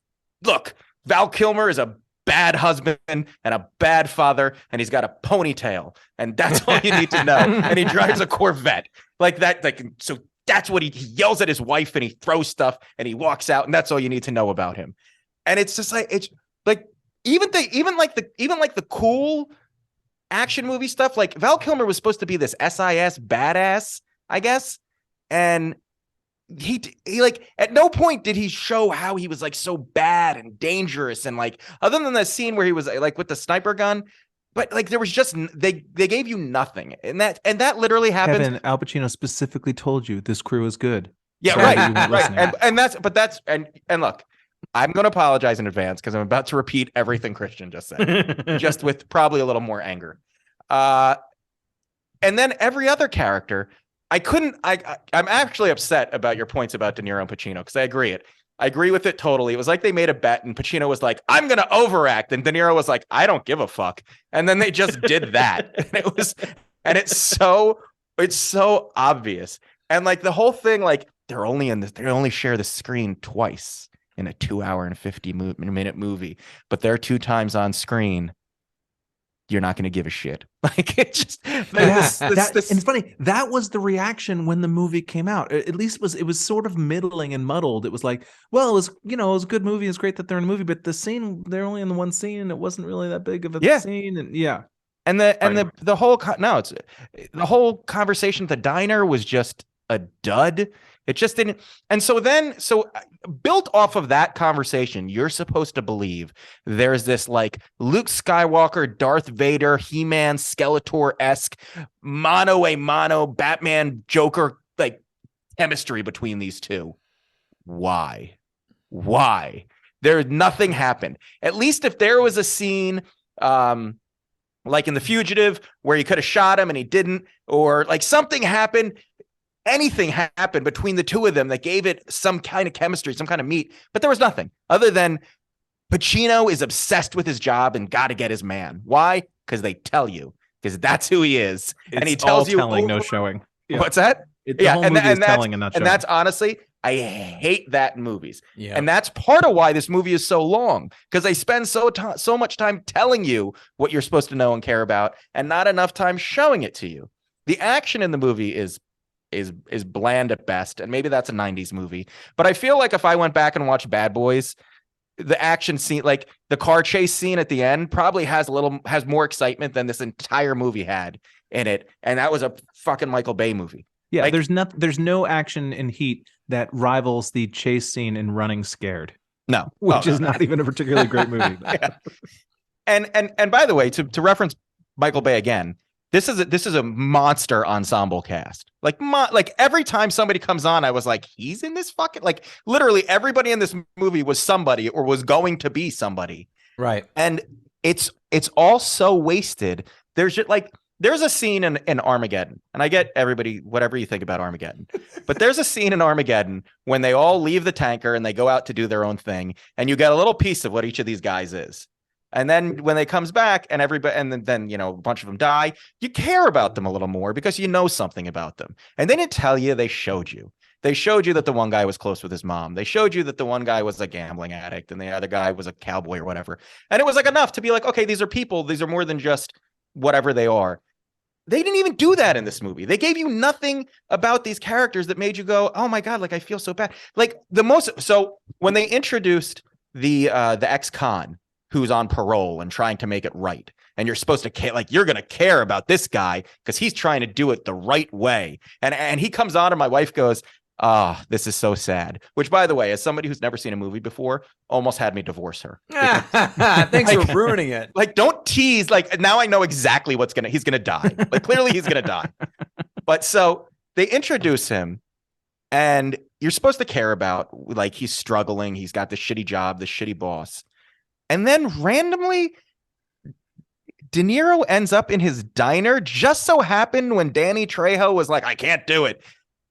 look, Val Kilmer is a bad husband and a bad father, and he's got a ponytail, and that's all you need to know. And he drives a Corvette like that. So that's what he yells at his wife, and he throws stuff, and he walks out, and that's all you need to know about him. And it's just like, it's like even the cool action movie stuff. Like, Val Kilmer was supposed to be this SIS badass, I guess, and he like, at no point did he show how he was like so bad and dangerous, and like, other than the scene where he was like with the sniper gun, but like there was just they gave you nothing, and that literally happens. Kevin, Al Pacino specifically told you this crew is good. Yeah, right. And look, I'm going to apologize in advance, because I'm about to repeat everything Christian just said, just with probably a little more anger. And then every other character, I'm actually upset about your points about De Niro and Pacino, because I agree with it totally. It was like they made a bet, and Pacino was like, I'm going to overact, and De Niro was like, I don't give a fuck. And then they just did that. And it's so obvious. And like the whole thing, like they only share the screen twice in a 2-hour and 50-minute movie, but they're 2 times on screen. You're not going to give a shit. Like, it just, And it's funny. That was the reaction when the movie came out. At least it was sort of middling and muddled. It was like, well, it was a good movie. It's great that they're in a movie, but the scene, they're only in the one scene, and it wasn't really that big of a scene. And the whole conversation at the diner was just a dud. It just didn't. And so built off of that conversation, you're supposed to believe there's this like Luke Skywalker, Darth Vader, He-Man, Skeletor-esque mano a mano Batman Joker like chemistry between these two. Why? Nothing happened. At least if there was a scene like in The Fugitive where he could have shot him and he didn't, or like something happened. Anything happened between the two of them that gave it some kind of chemistry, some kind of meat, but there was nothing other than Pacino is obsessed with his job and got to get his man. Why? Because they tell you, because that's who he is. And he tells you telling, no showing. Yeah. What's that? The whole movie is telling and not showing. And that's honestly, I hate that in movies. Yeah. And that's part of why this movie is so long, because they spend so much time telling you what you're supposed to know and care about and not enough time showing it to you. The action in the movie is bland at best, and maybe that's a 90s movie, but I feel like if I went back and watched Bad Boys, the action scene, like the car chase scene at the end, probably has more excitement than this entire movie had in it, and that was a fucking Michael Bay movie. Yeah, like, there's no action in Heat that rivals the chase scene in Running Scared. No, which is not even a particularly great movie. Yeah. And by the way, to reference Michael Bay again, this is a monster ensemble cast. Like every time somebody comes on, I was like, he's in this fucking, like literally everybody in this movie was somebody or was going to be somebody. Right. And it's all so wasted. There's a scene in Armageddon, and I get everybody, whatever you think about Armageddon, but there's a scene in Armageddon when they all leave the tanker and they go out to do their own thing, and you get a little piece of what each of these guys is. And then when they comes back and everybody, and then a bunch of them die, you care about them a little more because you know something about them. And they didn't tell you, they showed you. They showed you that the one guy was close with his mom. They showed you that the one guy was a gambling addict and the other guy was a cowboy or whatever. And it was like enough to be like, okay, these are people. These are more than just whatever they are. They didn't even do that in this movie. They gave you nothing about these characters that made you go, oh my God, like I feel so bad. Like so when they introduced the ex-con who's on parole and trying to make it right, and you're supposed to care, like you're going to care about this guy because he's trying to do it the right way. And he comes on and my wife goes, this is so sad. Which, by the way, as somebody who's never seen a movie before, almost had me divorce her. Thanks for ruining it. Like, don't tease. Like, now I know exactly he's gonna die. Like, clearly he's gonna die. But so they introduce him, and you're supposed to care about, like, he's struggling. He's got this shitty job, this shitty boss. And then randomly, De Niro ends up in his diner. Just so happened when Danny Trejo was like, I can't do it.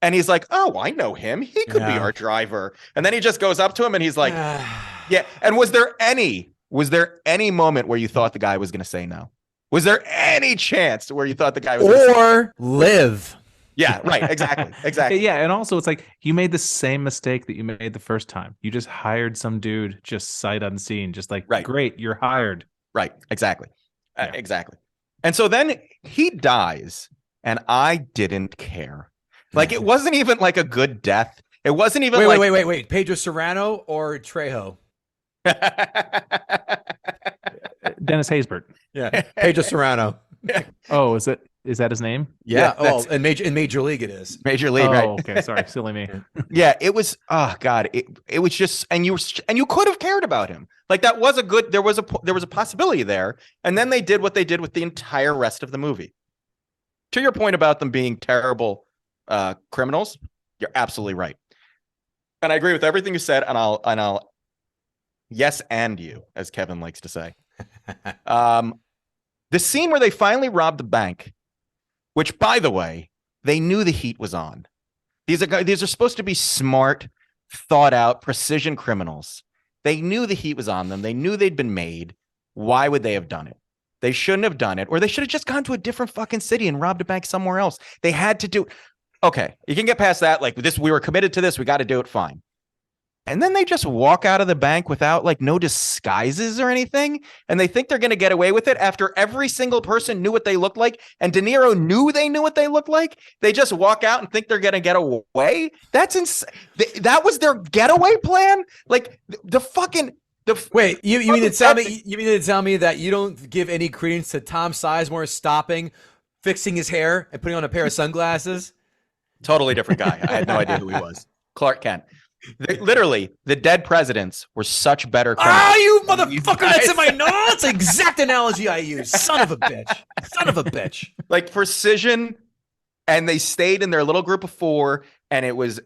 And he's like, oh, I know him. He could be our driver. And then he just goes up to him and he's like, yeah. And was there any moment where you thought the guy was going to say no? Was there any chance where you thought the guy was going to say no? Live? Yeah, right. Exactly. Yeah. And also it's like you made the same mistake that you made the first time. You just hired some dude just sight unseen, just like, great, you're hired. Right. Exactly. Exactly. And so then he dies and I didn't care. Like, it wasn't even like a good death. It wasn't even wait. Pedro Serrano or Trejo? Dennis Haysbert. Yeah. Pedro Serrano. Oh, is that his name? Yeah. In Major League it is. Major League, right? Okay, sorry, silly me. Yeah, it was. Oh God, it was just, and you could have cared about him. Like, that was there was a possibility there, and then they did what they did with the entire rest of the movie. To your point about them being terrible criminals, you're absolutely right, and I agree with everything you said. And I'll yes and you, as Kevin likes to say. The scene where they finally robbed the bank, which, by the way, they knew the heat was on. These are supposed to be smart, thought out, precision criminals. They knew the heat was on them. They knew they'd been made. Why would they have done it? They shouldn't have done it, or they should have just gone to a different fucking city and robbed a bank somewhere else. They had to do. okay, you can get past that. Like this, we were committed to this. We got to do it. Fine. And then they just walk out of the bank without like no disguises or anything. And they think they're going to get away with it after every single person knew what they looked like. And De Niro knew they knew what they looked like. They just walk out and think they're going to get away. That's insane. That was their getaway plan. Like the fucking. Wait, you mean to tell me? You mean to tell me that you don't give any credence to Tom Sizemore stopping, fixing his hair, and putting on a pair of sunglasses? Totally different guy. I had no idea who he was. Clark Kent. Literally, the dead presidents were such better criminals. Oh, you motherfucker! That's in my notes. That's the exact analogy I use. Son of a bitch. Son of a bitch. Like precision, and they stayed in their little group of 4, and it was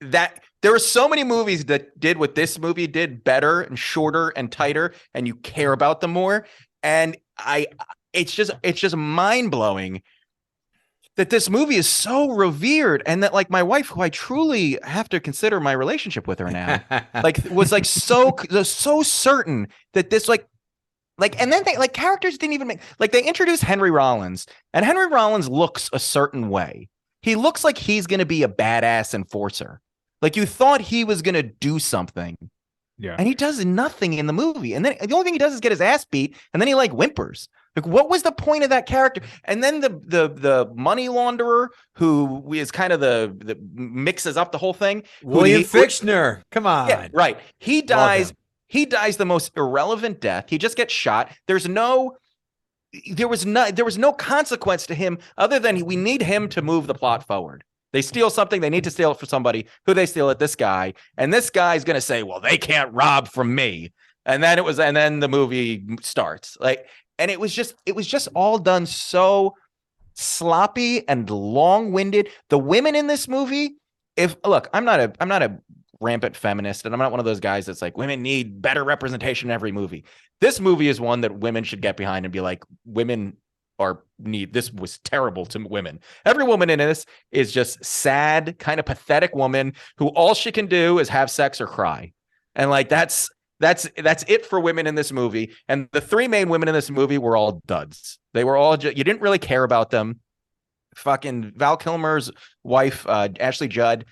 that. There were so many movies that did what this movie did better and shorter and tighter, and you care about them more. And it's just mind blowing that this movie is so revered, and that like my wife, who I truly have to consider my relationship with her now, like was like so certain that this like, and then they like characters didn't even make, like they introduced Henry Rollins, and Henry Rollins looks a certain way. He looks like he's going to be a badass enforcer. Like you thought he was going to do something. Yeah. And he does nothing in the movie. And then the only thing he does is get his ass beat, and then he like whimpers. Like, what was the point of that character? And then the money launderer, who is kind of the mixes up the whole thing. William Fichtner. Come on. Yeah, right. He dies. He dies the most irrelevant death. He just gets shot. There was no consequence to him other than we need him to move the plot forward. They steal something. They need to steal it for somebody. Who they steal it? This guy. And this guy's going to say, well, they can't rob from me. And then the movie starts. Like, and it was just all done so sloppy and long-winded. The women in this movie, I'm not a rampant feminist, and I'm not one of those guys that's like, women need better representation in every movie. This movie is one that women should get behind and be like, this was terrible to women. Every woman in this is just sad, kind of pathetic woman who all she can do is have sex or cry. And like, that's it for women in this movie. And the 3 main women in this movie were all duds. They were all, you didn't really care about them. Fucking Val Kilmer's wife, Ashley Judd.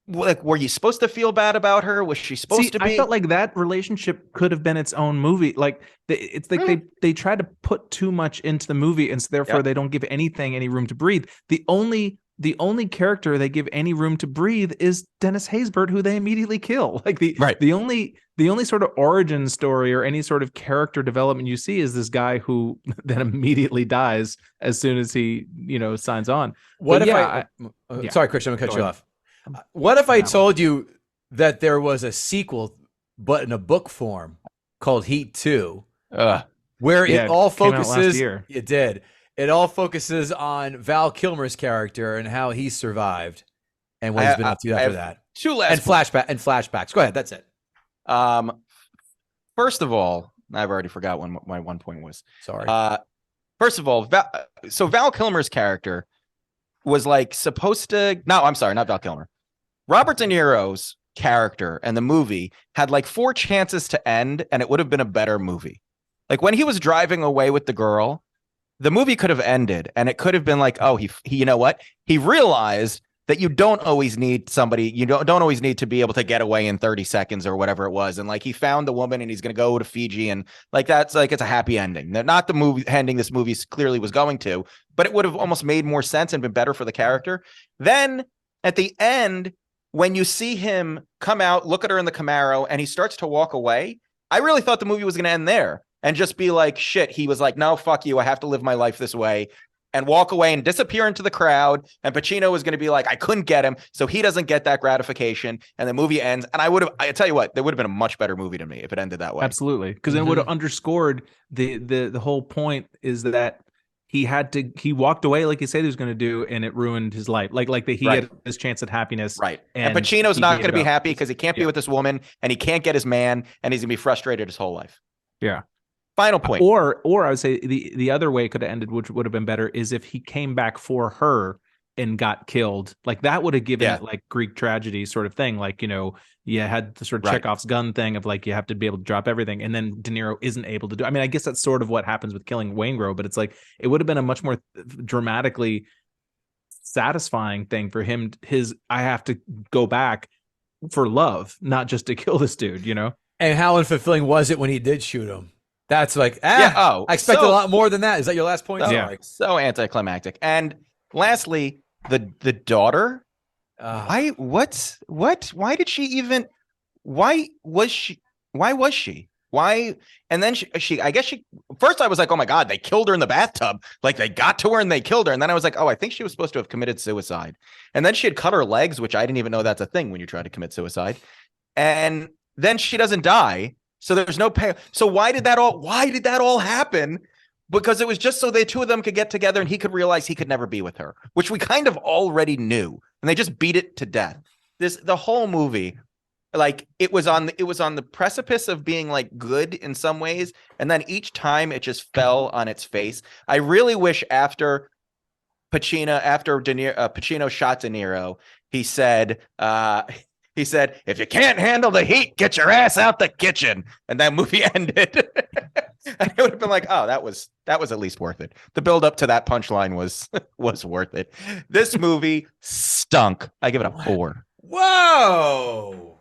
Like, were you supposed to feel bad about her? Was she supposed to be? I felt like that relationship could have been its own movie. Like it's like they try to put too much into the movie, and so therefore they don't give anything any room to breathe. The only character they give any room to breathe is Dennis Haysbert, who they immediately kill. Like the only sort of origin story or any sort of character development you see is this guy who then immediately dies as soon as he signs on. Sorry, Christian, I'm gonna cut you off. What if I told you that there was a sequel, but in a book form, called Heat 2, where it all focuses? It did. It all focuses on Val Kilmer's character and how he survived, and what he's been up to after that. 2 last and flashbacks. Go ahead. That's it. First of all, I've already forgot what my one point was. Sorry. First of all, Val Kilmer's character was like supposed to. No, I'm sorry, not Val Kilmer. Robert De Niro's character and the movie had like 4 chances to end, and it would have been a better movie. Like when he was driving away with the girl, the movie could have ended, and it could have been like, oh, he you know what? He realized that you don't always need somebody. You don't always need to be able to get away in 30 seconds or whatever it was. And like he found the woman, and he's going to go to Fiji, and like that's like it's a happy ending. Not the movie ending this movie clearly was going to, but it would have almost made more sense and been better for the character. Then at the end, when you see him come out, look at her in the Camaro, and he starts to walk away, I really thought the movie was going to end there and just be like, shit. He was like, no, fuck you. I have to live my life this way, and walk away and disappear into the crowd. And Pacino was going to be like, I couldn't get him, so he doesn't get that gratification. And the movie ends. And I tell you what, there would have been a much better movie to me if it ended that way. Absolutely. Because it would have underscored the whole point is that he walked away like he said he was going to do, and it ruined his life. He had his chance at happiness. Right. And Pacino's not going to be happy because he can't be with this woman, and he can't get his man, and he's going to be frustrated his whole life. Yeah. Final point. Or I would say the other way it could have ended, which would have been better, is if he came back for her and got killed. Like that would have given it like Greek tragedy sort of thing. Like, you had the sort of Chekhov's gun thing of like, you have to be able to drop everything. And then De Niro isn't able to do. I mean, I guess that's sort of what happens with killing Waingro, but it's like, it would have been a much more dramatically satisfying thing for him. I have to go back for love, not just to kill this dude, you know? And how unfulfilling was it when he did shoot him? That's like, oh, I expected a lot more than that. Is that your last point? So, so anticlimactic. And lastly, the daughter. Why did she even? Why was she? Why? And then I guess first I was like, oh my God, they killed her in the bathtub. Like they got to her and they killed her. And then I was like, oh, I think she was supposed to have committed suicide. And then she had cut her legs, which I didn't even know that's a thing when you try to commit suicide. And then she doesn't die. So there's no pay. So why did that all happen? Because it was just so the two of them could get together and he could realize he could never be with her, which we kind of already knew. And they just beat it to death. The whole movie, like it was on the precipice of being like good in some ways, and then each time it just fell on its face. I really wish after Pacino shot De Niro, he said, if you can't handle the heat, get your ass out the kitchen. And that movie ended. And it would have been like, oh, that was at least worth it. The build up to that punchline was worth it. This movie stunk. I give it a 4. Whoa.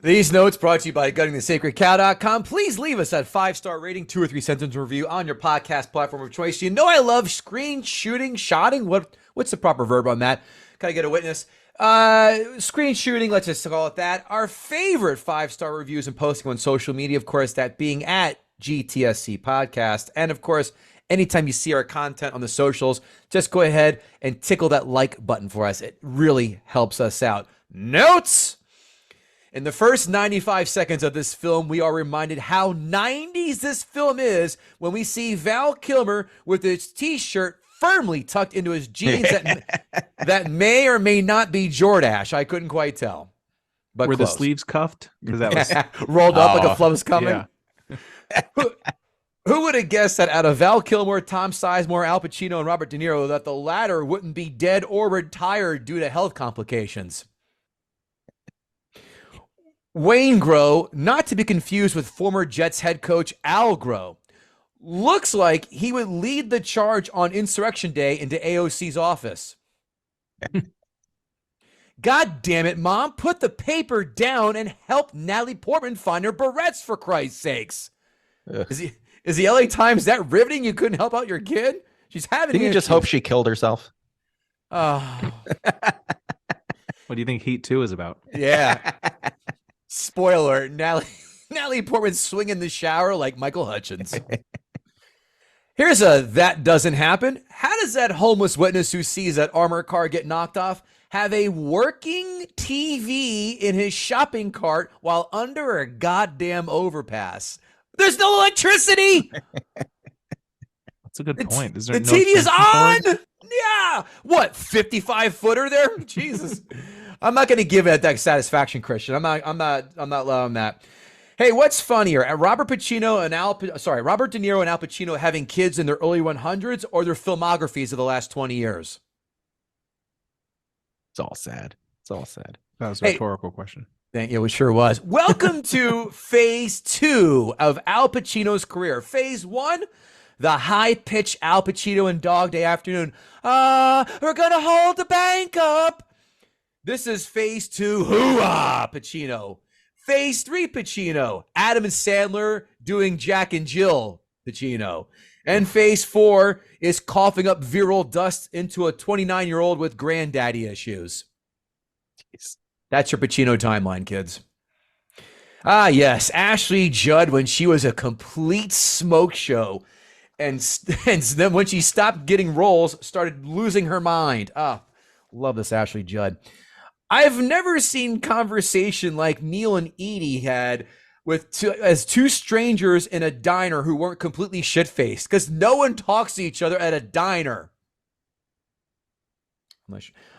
These notes brought to you by guttingthesacredcow.com. Please leave us that 5-star rating, 2 or 3 sentence review on your podcast platform of choice. You know I love shotting. What's the proper verb on that? Can I get a witness? Screen shooting, let's just call it that. Our favorite 5-star reviews and posting on social media, of course, that being at GTSC Podcast. And of course, anytime you see our content on the socials, just go ahead and tickle that like button for us. It really helps us out. Notes! In the first 95 seconds of this film, we are reminded how 90s this film is when we see Val Kilmer with his t-shirt firmly tucked into his jeans that may or may not be Jordache. I couldn't quite tell. But were close. The sleeves cuffed? Because that was rolled up like a flow was coming. Yeah. Who would have guessed that out of Val Kilmer, Tom Sizemore, Al Pacino, and Robert De Niro, that the latter wouldn't be dead or retired due to health complications? Wayne Grow, not to be confused with former Jets head coach Al Grow, looks like he would lead the charge on Insurrection Day into AOC's office. God damn it, Mom. Put the paper down and help Natalie Portman find her barrettes, for Christ's sakes. Is the LA Times that riveting you couldn't help out your kid? She's having Didn't you just hope she killed herself? Oh. What do you think Heat 2 is about? Yeah. Spoiler, Natalie Portman swinging the shower like Michael Hutchins. Here's a that doesn't happen. How does that homeless witness who sees that armored car get knocked off have a working TV in his shopping cart while under a goddamn overpass? There's no electricity. That's a good point. Is the there no TV is on? board? Yeah. What, 55-footer there? Jesus. I'm not going to give it that satisfaction, Christian. I'm not allowing that. Hey, what's funnier? Robert De Niro and Al Pacino having kids in their early 100s or their filmographies of the last 20 years? It's all sad. That was a rhetorical question. Thank you. It sure was. Welcome to phase 2 of Al Pacino's career. Phase 1, the high-pitched Al Pacino and Dog Day Afternoon. We're going to hold the bank up. This is phase 2, hoo-ah, Pacino. Phase 3, Pacino. Adam and Sandler doing Jack and Jill, Pacino. And phase 4 is coughing up viral dust into a 29-year-old with granddaddy issues. Jeez. That's your Pacino timeline, kids. Ah, yes. Ashley Judd when she was a complete smoke show. And then when she stopped getting roles, started losing her mind. Ah, love this Ashley Judd. I've never seen conversation like Neil and Edie had with two strangers in a diner who weren't completely shit-faced, because no one talks to each other at a diner.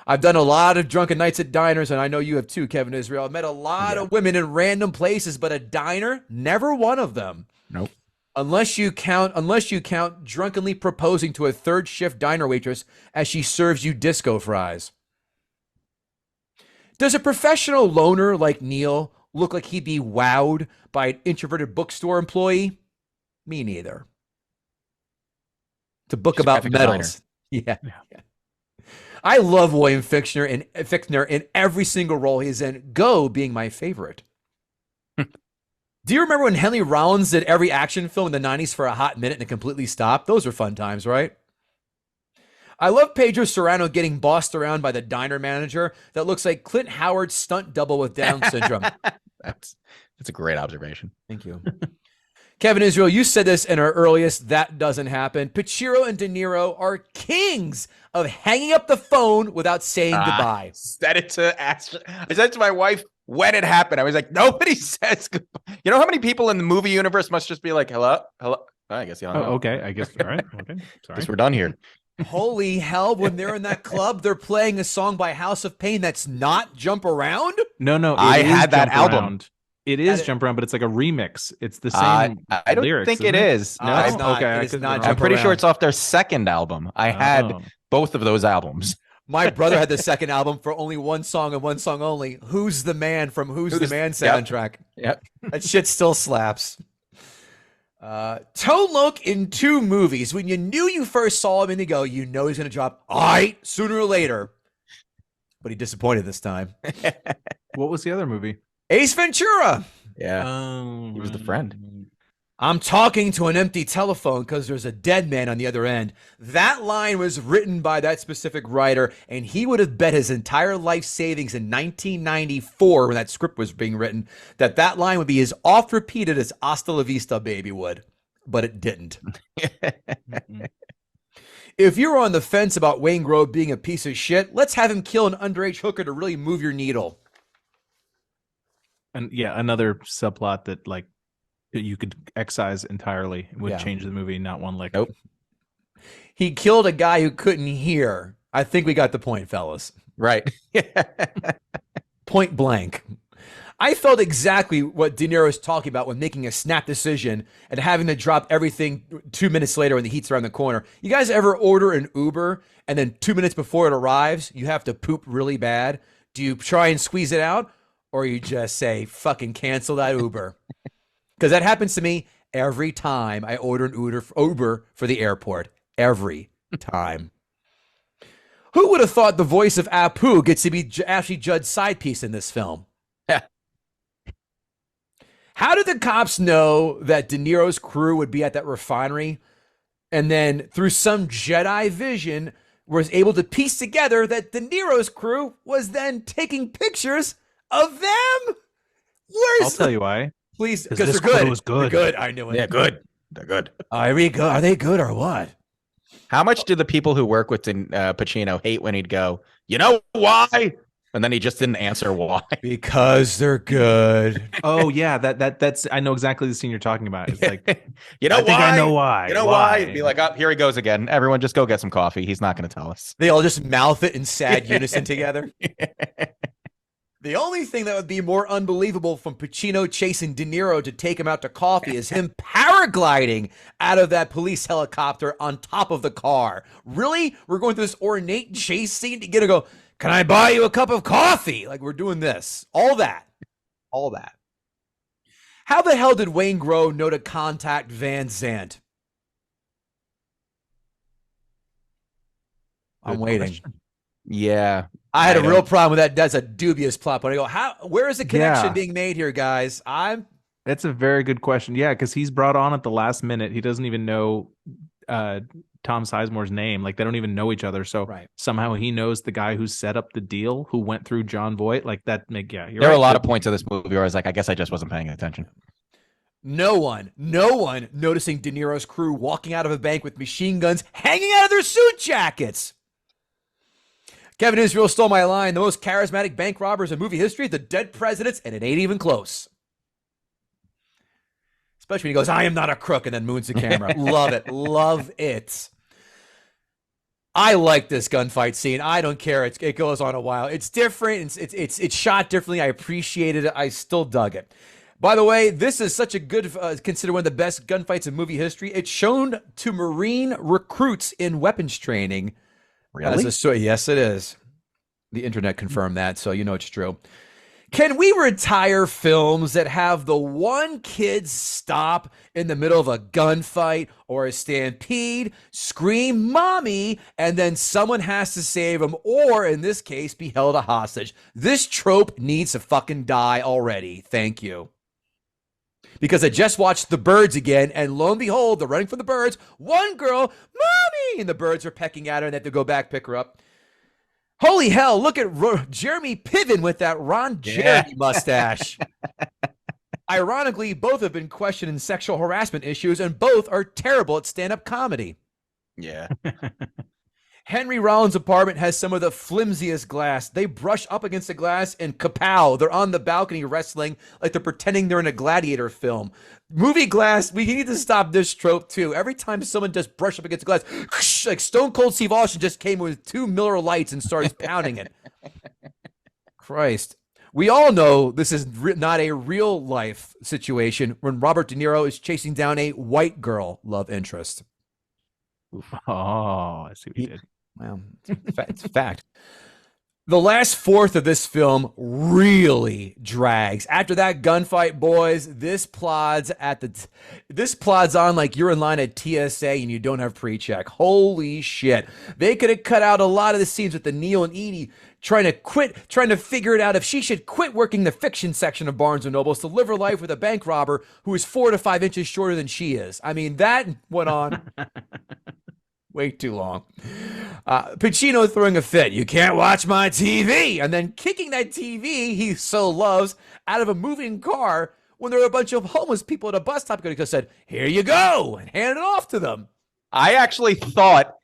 I've done a lot of drunken nights at diners, and I know you have too, Kevin Israel. I've met a lot of women in random places, but a diner, never one of them. Nope. Unless you count drunkenly proposing to a third shift diner waitress as she serves you disco fries. Does a professional loner like Neil look like he'd be wowed by an introverted bookstore employee? Me neither. It's a book about metals. Yeah. I love William Fichtner in every single role he's in, Go being my favorite. Do you remember when Henry Rollins did every action film in the 90s for a hot minute and it completely stopped? Those were fun times, right? I love Pedro Serrano getting bossed around by the diner manager that looks like Clint Howard's stunt double with Down syndrome. That's a great observation. Thank you. Kevin Israel, you said this in our earliest That Doesn't Happen. Pacino and De Niro are kings of hanging up the phone without saying goodbye. I said it to my wife when it happened. I was like, nobody says goodbye. You know how many people in the movie universe must just be like, hello? I guess you don't know. Okay, I guess. All right. Okay. Sorry. Guess we're done here. Holy hell, when they're in that club, they're playing a song by House of Pain that's not Jump Around? No. I had that Jump album. Around. It is Jump Around, but it's like a remix. It's the same I don't lyrics, think it isn't is. No, it's not. okay. It is not I'm Jump pretty sure Around. it's off their second album. I had both of those albums. My brother had the second album for only one song and one song only. Who's the Man from Who's the Man soundtrack. Yep. That shit still slaps. Tone Loc in 2 movies. When you knew you first saw him and you go, you know he's going to drop, all right, sooner or later. But he disappointed this time. What was the other movie? Ace Ventura. Yeah. He was the friend. I'm talking to an empty telephone because there's a dead man on the other end. That line was written by that specific writer, and he would have bet his entire life savings in 1994 when that script was being written that line would be as oft repeated as Hasta la Vista, baby would. But it didn't. If you're on the fence about Wayne Grove being a piece of shit, let's have him kill an underage hooker to really move your needle. And yeah, another subplot that like you could excise entirely would change the movie, not one lick. Nope. He killed a guy who couldn't hear. I think we got the point, fellas. Right. Point blank. I felt exactly what De Niro is talking about when making a snap decision and having to drop everything 2 minutes later when the heat's around the corner. You guys ever order an Uber and then 2 minutes before it arrives, you have to poop really bad? Do you try and squeeze it out, or you just say, fucking cancel that Uber? Because that happens to me every time I order an Uber for the airport. Every time. Who would have thought the voice of Apu gets to be Ashley Judd's side piece in this film? Yeah. How did the cops know that De Niro's crew would be at that refinery and then through some Jedi vision was able to piece together that De Niro's crew was then taking pictures of them? I'll tell you why. Please, because they're good. Was good. They're good. I knew it. Yeah, good. They're good. Are they good or what? How much do the people who work with Pacino hate when he'd go, you know why? And then he just didn't answer why. Because they're good. Oh yeah, that's I know exactly the scene you're talking about. It's like, you know, I think I know why. You know why? It'd be like, oh, here he goes again. Everyone, just go get some coffee. He's not going to tell us. They all just mouth it in sad unison together. The only thing that would be more unbelievable from Pacino chasing De Niro to take him out to coffee is him paragliding out of that police helicopter on top of the car. Really? We're going through this ornate chase scene to get to go, can I buy you a cup of coffee? Like, we're doing this. All that. How the hell did Wayne Grove know to contact Van Zandt? I'm waiting. Yeah. I had a real problem with that. That's a dubious plot. But I go, where is the connection being made here, guys? That's a very good question. Yeah, because he's brought on at the last minute. He doesn't even know Tom Sizemore's name. Like, they don't even know each other. So somehow he knows the guy who set up the deal, who went through John Voight. Like that. There are a lot of points of this movie where I was like, I guess I just wasn't paying attention. No one noticing De Niro's crew walking out of a bank with machine guns hanging out of their suit jackets. Kevin Israel stole my line. The most charismatic bank robbers in movie history, the dead presidents, and it ain't even close. Especially when he goes, I am not a crook, and then moons the camera. Love it. Love it. I like this gunfight scene. I don't care. It goes on a while. It's different. It's shot differently. I appreciated it. I still dug it. By the way, this is such a good, considered one of the best gunfights in movie history. It's shown to Marine recruits in weapons training. Really? Yes, it is. The internet confirmed that, so you know it's true. Can we retire films that have the one kid stop in the middle of a gunfight or a stampede, scream mommy, and then someone has to save him, or in this case, be held a hostage? This trope needs to fucking die already. Thank you. Because I just watched The Birds again, and lo and behold, they're running from the birds. One girl, mommy, and the birds are pecking at her, and they have to go back, pick her up. Holy hell, look at Jeremy Piven with that Ron Jeremy mustache. Ironically, both have been questioned in sexual harassment issues, and both are terrible at stand-up comedy. Yeah. Henry Rollins' apartment has some of the flimsiest glass. They brush up against the glass and kapow, they're on the balcony wrestling like they're pretending they're in a gladiator film. Movie glass, we need to stop this trope too. Every time someone just brush up against the glass, like Stone Cold Steve Austin just came with 2 Miller Lights and started pounding it. Christ. We all know this is not a real life situation when Robert De Niro is chasing down a white girl love interest. Oh, I see what you did. Well, it's a fact. The last fourth of this film really drags. After that gunfight, boys, this plods on like you're in line at TSA and you don't have pre-check. Holy shit. They could have cut out a lot of the scenes with the Neil and Edie trying to figure it out if she should quit working the fiction section of Barnes & Nobles to live her life with a bank robber who is 4 to 5 inches shorter than she is. I mean, that went on way too long. Pacino throwing a fit. You can't watch my TV. And then kicking that TV he so loves out of a moving car when there are a bunch of homeless people at a bus stop who said, here you go, and handed it off to them. I actually thought,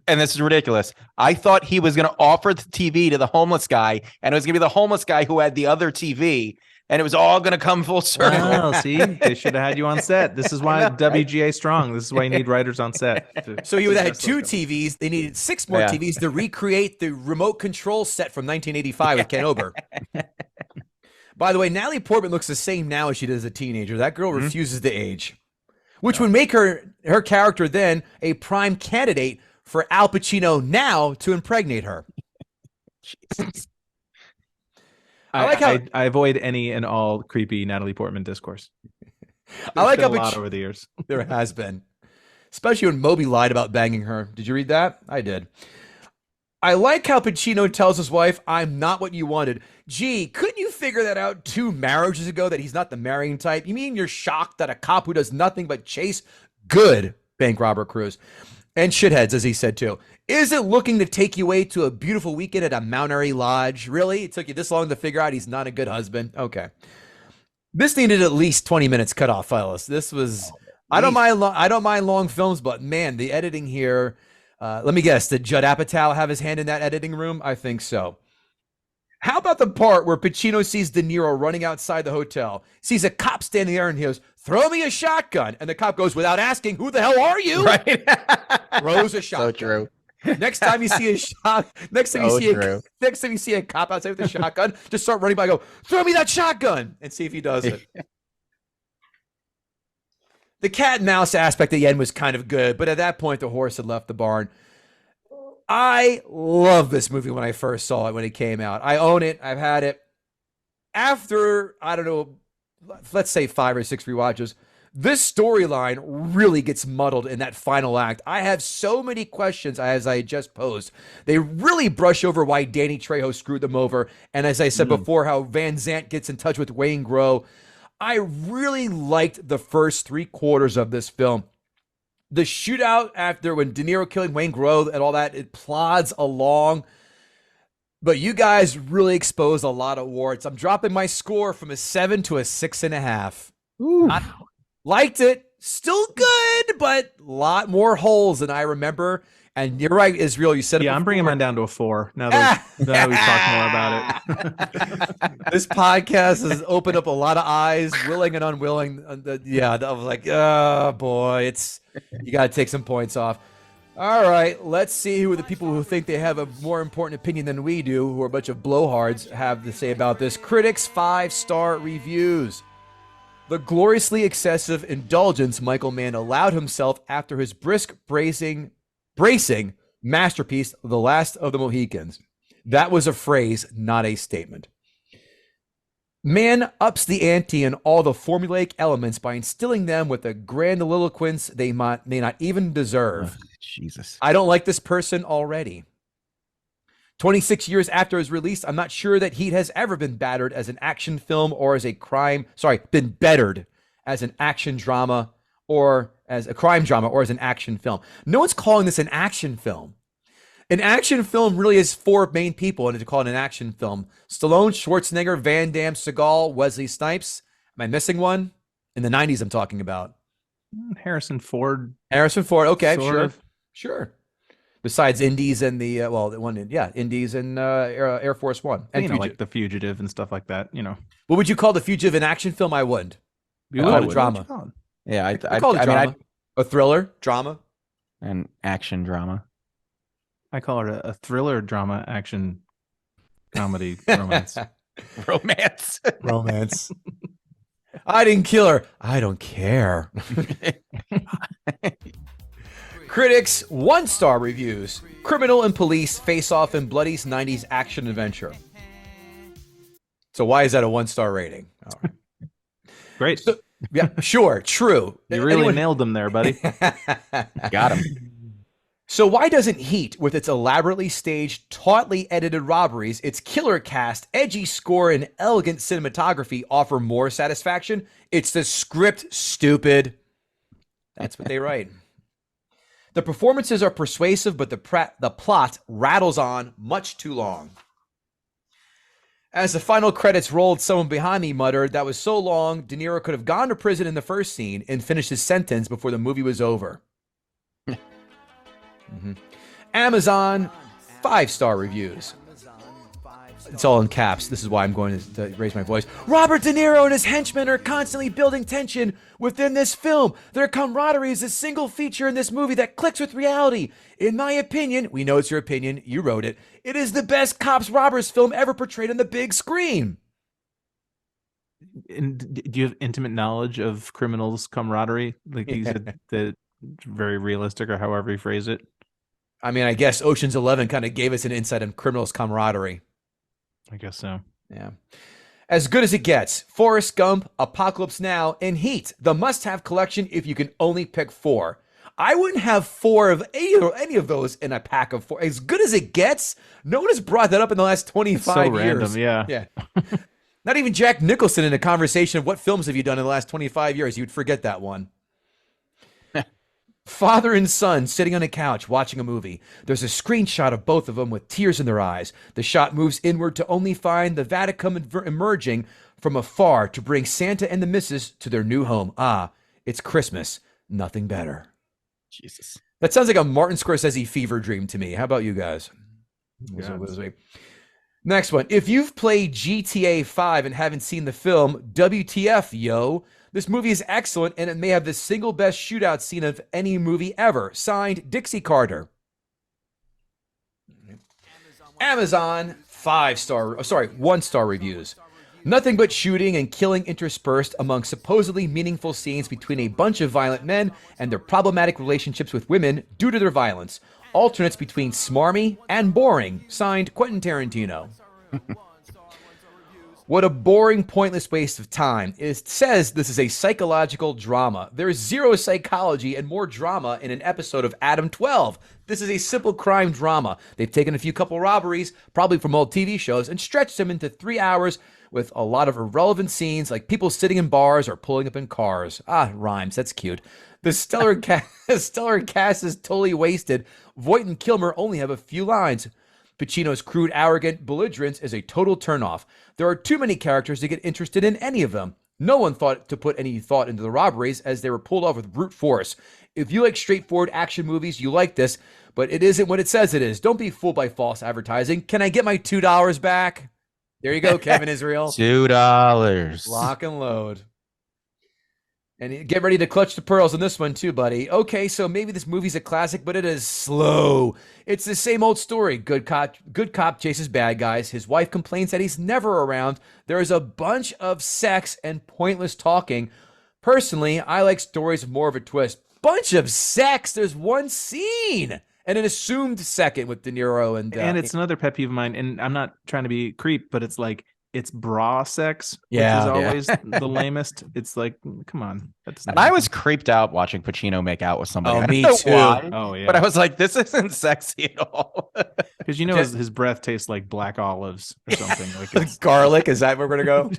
and this is ridiculous, I thought he was going to offer the TV to the homeless guy, and it was going to be the homeless guy who had the other TV, and it was all going to come full circle. Wow, see, they should have had you on set. This is why WGA strong. This is why you need writers on set. So you would have had 2 TVs. They needed 6 more TVs to recreate the remote control set from 1985 with Ken Ober. By the way, Natalie Portman looks the same now as she did as a teenager. That girl refuses to age, which would make her character then a prime candidate for Al Pacino now to impregnate her. Jesus. I avoid any and all creepy Natalie Portman discourse. I like how a lot over the years. There has been, especially when Moby lied about banging her. Did you read that? I did. I like how Pacino tells his wife, "I'm not what you wanted." Gee, couldn't you figure that out 2 marriages ago that he's not the marrying type? You mean you're shocked that a cop who does nothing but chase good bank robber crews and shitheads, as he said too, isn't looking to take you away to a beautiful weekend at a Mount Airy lodge? Really? It took you this long to figure out he's not a good husband? Okay. This needed at least 20 minutes cut off, fellas. This was, I don't mind long films, but man, the editing here, let me guess, did Judd Apatow have his hand in that editing room? I think so. How about the part where Pacino sees De Niro running outside the hotel, sees a cop standing there and he goes, "Throw me a shotgun." And the cop goes, without asking, "Who the hell are you?" Right. Throws a shotgun. So true. Next time you see next time you see a cop outside with a shotgun, just start running by and go, "Throw me that shotgun," and see if he does it. The cat and mouse aspect at the end was kind of good, but at that point the horse had left the barn. I love this movie when I first saw it when it came out. I own it. I've had it. After, I don't know, let's say 5 or 6 rewatches, this storyline really gets muddled in that final act. I have so many questions, as I just posed. They really brush over why Danny Trejo screwed them over. And as I said before, how Van Zant gets in touch with Wayne Grow. I really liked the first 3/4 of this film. The shootout after when De Niro killing Wayne Grow and all that, it plods along. But you guys really exposed a lot of warts. I'm dropping my score from a 7 to a 6.5. I liked it. Still good, but a lot more holes than I remember. And you're right, Israel. You said it before. I'm bringing mine down to a 4. Now that we've talked more about it. This podcast has opened up a lot of eyes, willing and unwilling. Yeah, I was like, oh boy, you got to take some points off. All right, let's see who the people who think they have a more important opinion than we do, who are a bunch of blowhards, have to say about this. Critics 5-star reviews. The gloriously excessive indulgence Michael Mann allowed himself after his brisk bracing masterpiece, The Last of the Mohicans. That was a phrase, not a statement. Man ups the ante in all the formulaic elements by instilling them with a grandiloquence they may not even deserve. Ugh, Jesus. I don't like this person already. 26 years after his release, I'm not sure that Heat has ever been battered as an action film or as a crime, been bettered as an action drama or as a crime drama or as an action film. No one's calling this an action film. An action film really is four main people, and to call it an action film: Stallone, Schwarzenegger, Van Damme, Seagal, Wesley Snipes. Am I missing one? In the 90s, I'm talking about. Harrison Ford. Harrison Ford. Okay, Sort sure. of. Sure. Besides Indies and the, Indies and Air Force One. And Like The Fugitive and stuff like that, What would you call The Fugitive an action film? I wouldn't. You call it would. drama. What'd you call it? Yeah, I call it drama. A thriller, drama. an action drama. I call it a thriller, drama, action, comedy, romance. Romance. Romance. I didn't kill her. I don't care. Critics, 1-star reviews. Criminal and police face off in Bloody's 90s action adventure. So why is that a 1-star rating? All right. Great. So, yeah, sure, true. You really nailed them there, buddy. Got him. So why doesn't Heat, with its elaborately staged, tautly edited robberies, its killer cast, edgy score, and elegant cinematography offer more satisfaction? It's the script, stupid. That's what they write. The performances are persuasive, but the plot rattles on much too long. As the final credits rolled, someone behind me muttered, "That was so long, De Niro could have gone to prison in the first scene and finished his sentence before the movie was over." Amazon, 5-star reviews. It's all in caps. This is why I'm going to raise my voice. Robert De Niro and his henchmen are constantly building tension within this film. Their camaraderie is a single feature in this movie that clicks with reality. In my opinion, we know it's your opinion, you wrote it, it is the best cops robbers film ever portrayed on the big screen. And do you have intimate knowledge of criminals' camaraderie? Like you said, that very realistic, or however you phrase it. I mean, I guess Ocean's 11 kind of gave us an insight on criminals' camaraderie. I guess so. Yeah. As good as it gets. Forrest Gump, Apocalypse Now, and Heat. The must-have collection if you can only pick 4. I wouldn't have 4 of any of those in a pack of 4. As good as it gets? No one has brought that up in the last 25 years. Random, yeah. Yeah. Not even Jack Nicholson in a conversation of what films have you done in the last 25 years. You'd forget that one. Father and son sitting on a couch watching a movie. There's a screenshot of both of them with tears in their eyes. The shot moves inward to only find the Vatican emerging from afar to bring Santa and the missus to their new home. Ah, it's Christmas. Nothing better. Jesus. That sounds like a Martin Scorsese fever dream to me. How about you guys? Next one. If you've played GTA 5 and haven't seen the film, WTF, yo. This movie is excellent, and it may have the single best shootout scene of any movie ever. Signed, Dixie Carter. Amazon, 1-star reviews. Nothing but shooting and killing interspersed among supposedly meaningful scenes between a bunch of violent men and their problematic relationships with women due to their violence. Alternates between smarmy and boring. Signed, Quentin Tarantino. What a boring, pointless waste of time. It says this is a psychological drama. There's zero psychology and more drama in an episode of Adam 12. This is a simple crime drama. They've taken a few couple robberies, probably from old TV shows, and stretched them into 3 hours with a lot of irrelevant scenes like people sitting in bars or pulling up in cars. Ah, rhymes. That's cute. The stellar cast is totally wasted. Voight and Kilmer only have a few lines. Pacino's crude, arrogant belligerence is a total turnoff. There are too many characters to get interested in any of them. No one thought to put any thought into the robberies as they were pulled off with brute force. If you like straightforward action movies, you like this, but it isn't what it says it is. Don't be fooled by false advertising. Can I get my $2 back? There you go, Kevin Israel. $2. Lock and load. And get ready to clutch the pearls on this one too, buddy. Okay, so maybe this movie's a classic, but it is slow. It's the same old story. Good cop chases bad guys. His wife complains that he's never around. There is a bunch of sex and pointless talking. Personally, I like stories with more of a twist. Bunch of sex. There's one scene and an assumed second with De Niro and it's another pet peeve of mine. And I'm not trying to be a creep, but it's like it's bra sex, Yeah. which is always the lamest. It's like, come on. That's And I was creeped out watching Pacino make out with somebody. Oh, I don't me know too. why, Oh yeah, but I was like, this isn't sexy at all. because you know his breath tastes like black olives or something. Like it's, Garlic, is that where we're gonna go?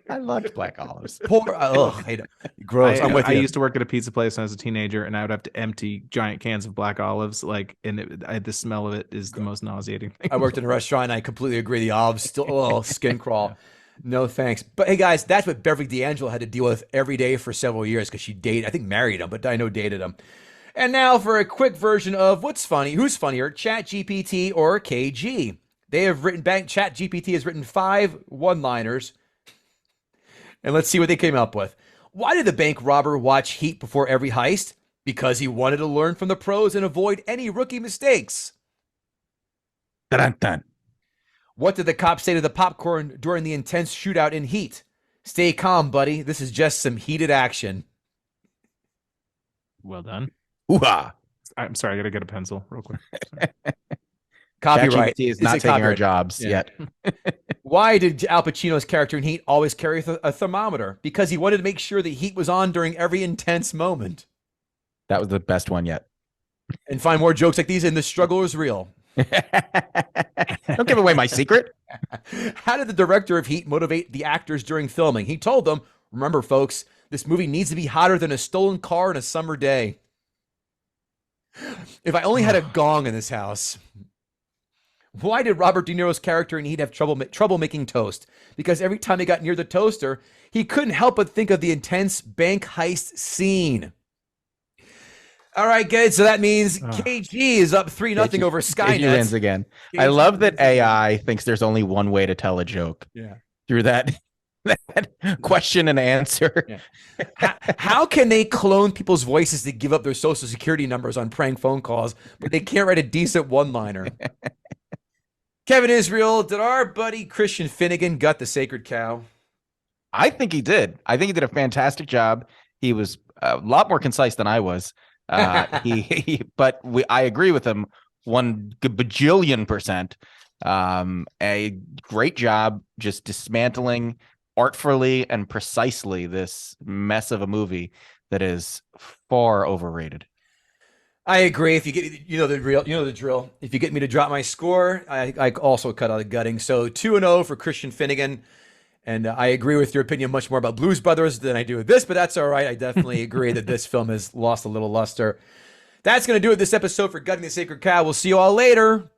I loved black olives. Poor, ugh, hate it. Gross. I'm with I you. used to work at a pizza place when I was a teenager, and I would have to empty giant cans of black olives. Like, and the smell of it is the most nauseating thing. I worked in a restaurant, and I completely agree. The olives still, oh, skin crawl. No thanks. But hey, guys, that's what Beverly D'Angelo had to deal with every day for several years because she dated, I think married him, but I know dated him. And now for a quick version of what's funny, who's funnier, ChatGPT or KG? They have written, ChatGPT has written 5 one-liners. And let's see what they came up with. Why did the bank robber watch Heat before every heist? Because he wanted to learn from the pros and avoid any rookie mistakes. Dun-dun-dun. What did the cop say to the popcorn during the intense shootout in Heat? Stay calm, buddy. This is just some heated action. Well done. Ooh-ah. I'm sorry, I gotta get a pencil real quick. Copyright. ChatGPT is not taking our copyright? jobs Yeah. yet. Why did Al Pacino's character in Heat always carry a thermometer? Because he wanted to make sure the heat was on during every intense moment. That was the best one yet. And find more jokes like these in The Struggle is Real. Don't give away my secret. How did the director of Heat motivate the actors during filming? He told them, remember, folks, this movie needs to be hotter than a stolen car on a summer day. If I only had a gong in this house. Why did Robert De Niro's character in Heat have trouble making toast? Because every time he got near the toaster, he couldn't help but think of the intense bank heist scene. All right, good. So that means KG is up 3-0 over KG wins Skynet. again. KG I love that wins again. AI thinks there's only one way to tell a joke. Yeah. Through that question and answer. Yeah. How can they clone people's voices to give up their social security numbers on prank phone calls, but they can't write a decent one-liner? Kevin Israel, did our buddy Christian Finnegan gut the sacred cow? I think he did. I think he did a fantastic job. He was a lot more concise than I was. But I agree with him 1 bajillion percent. A great job just dismantling artfully and precisely this mess of a movie that is far overrated. I agree. If you get, you know the drill. If you get me to drop my score, I also cut out the gutting. So 2-0 for Christian Finnegan. And I agree with your opinion much more about Blues Brothers than I do with this, but that's all right. I definitely agree that this film has lost a little luster. That's going to do it this episode for Gutting the Sacred Cow. We'll see you all later.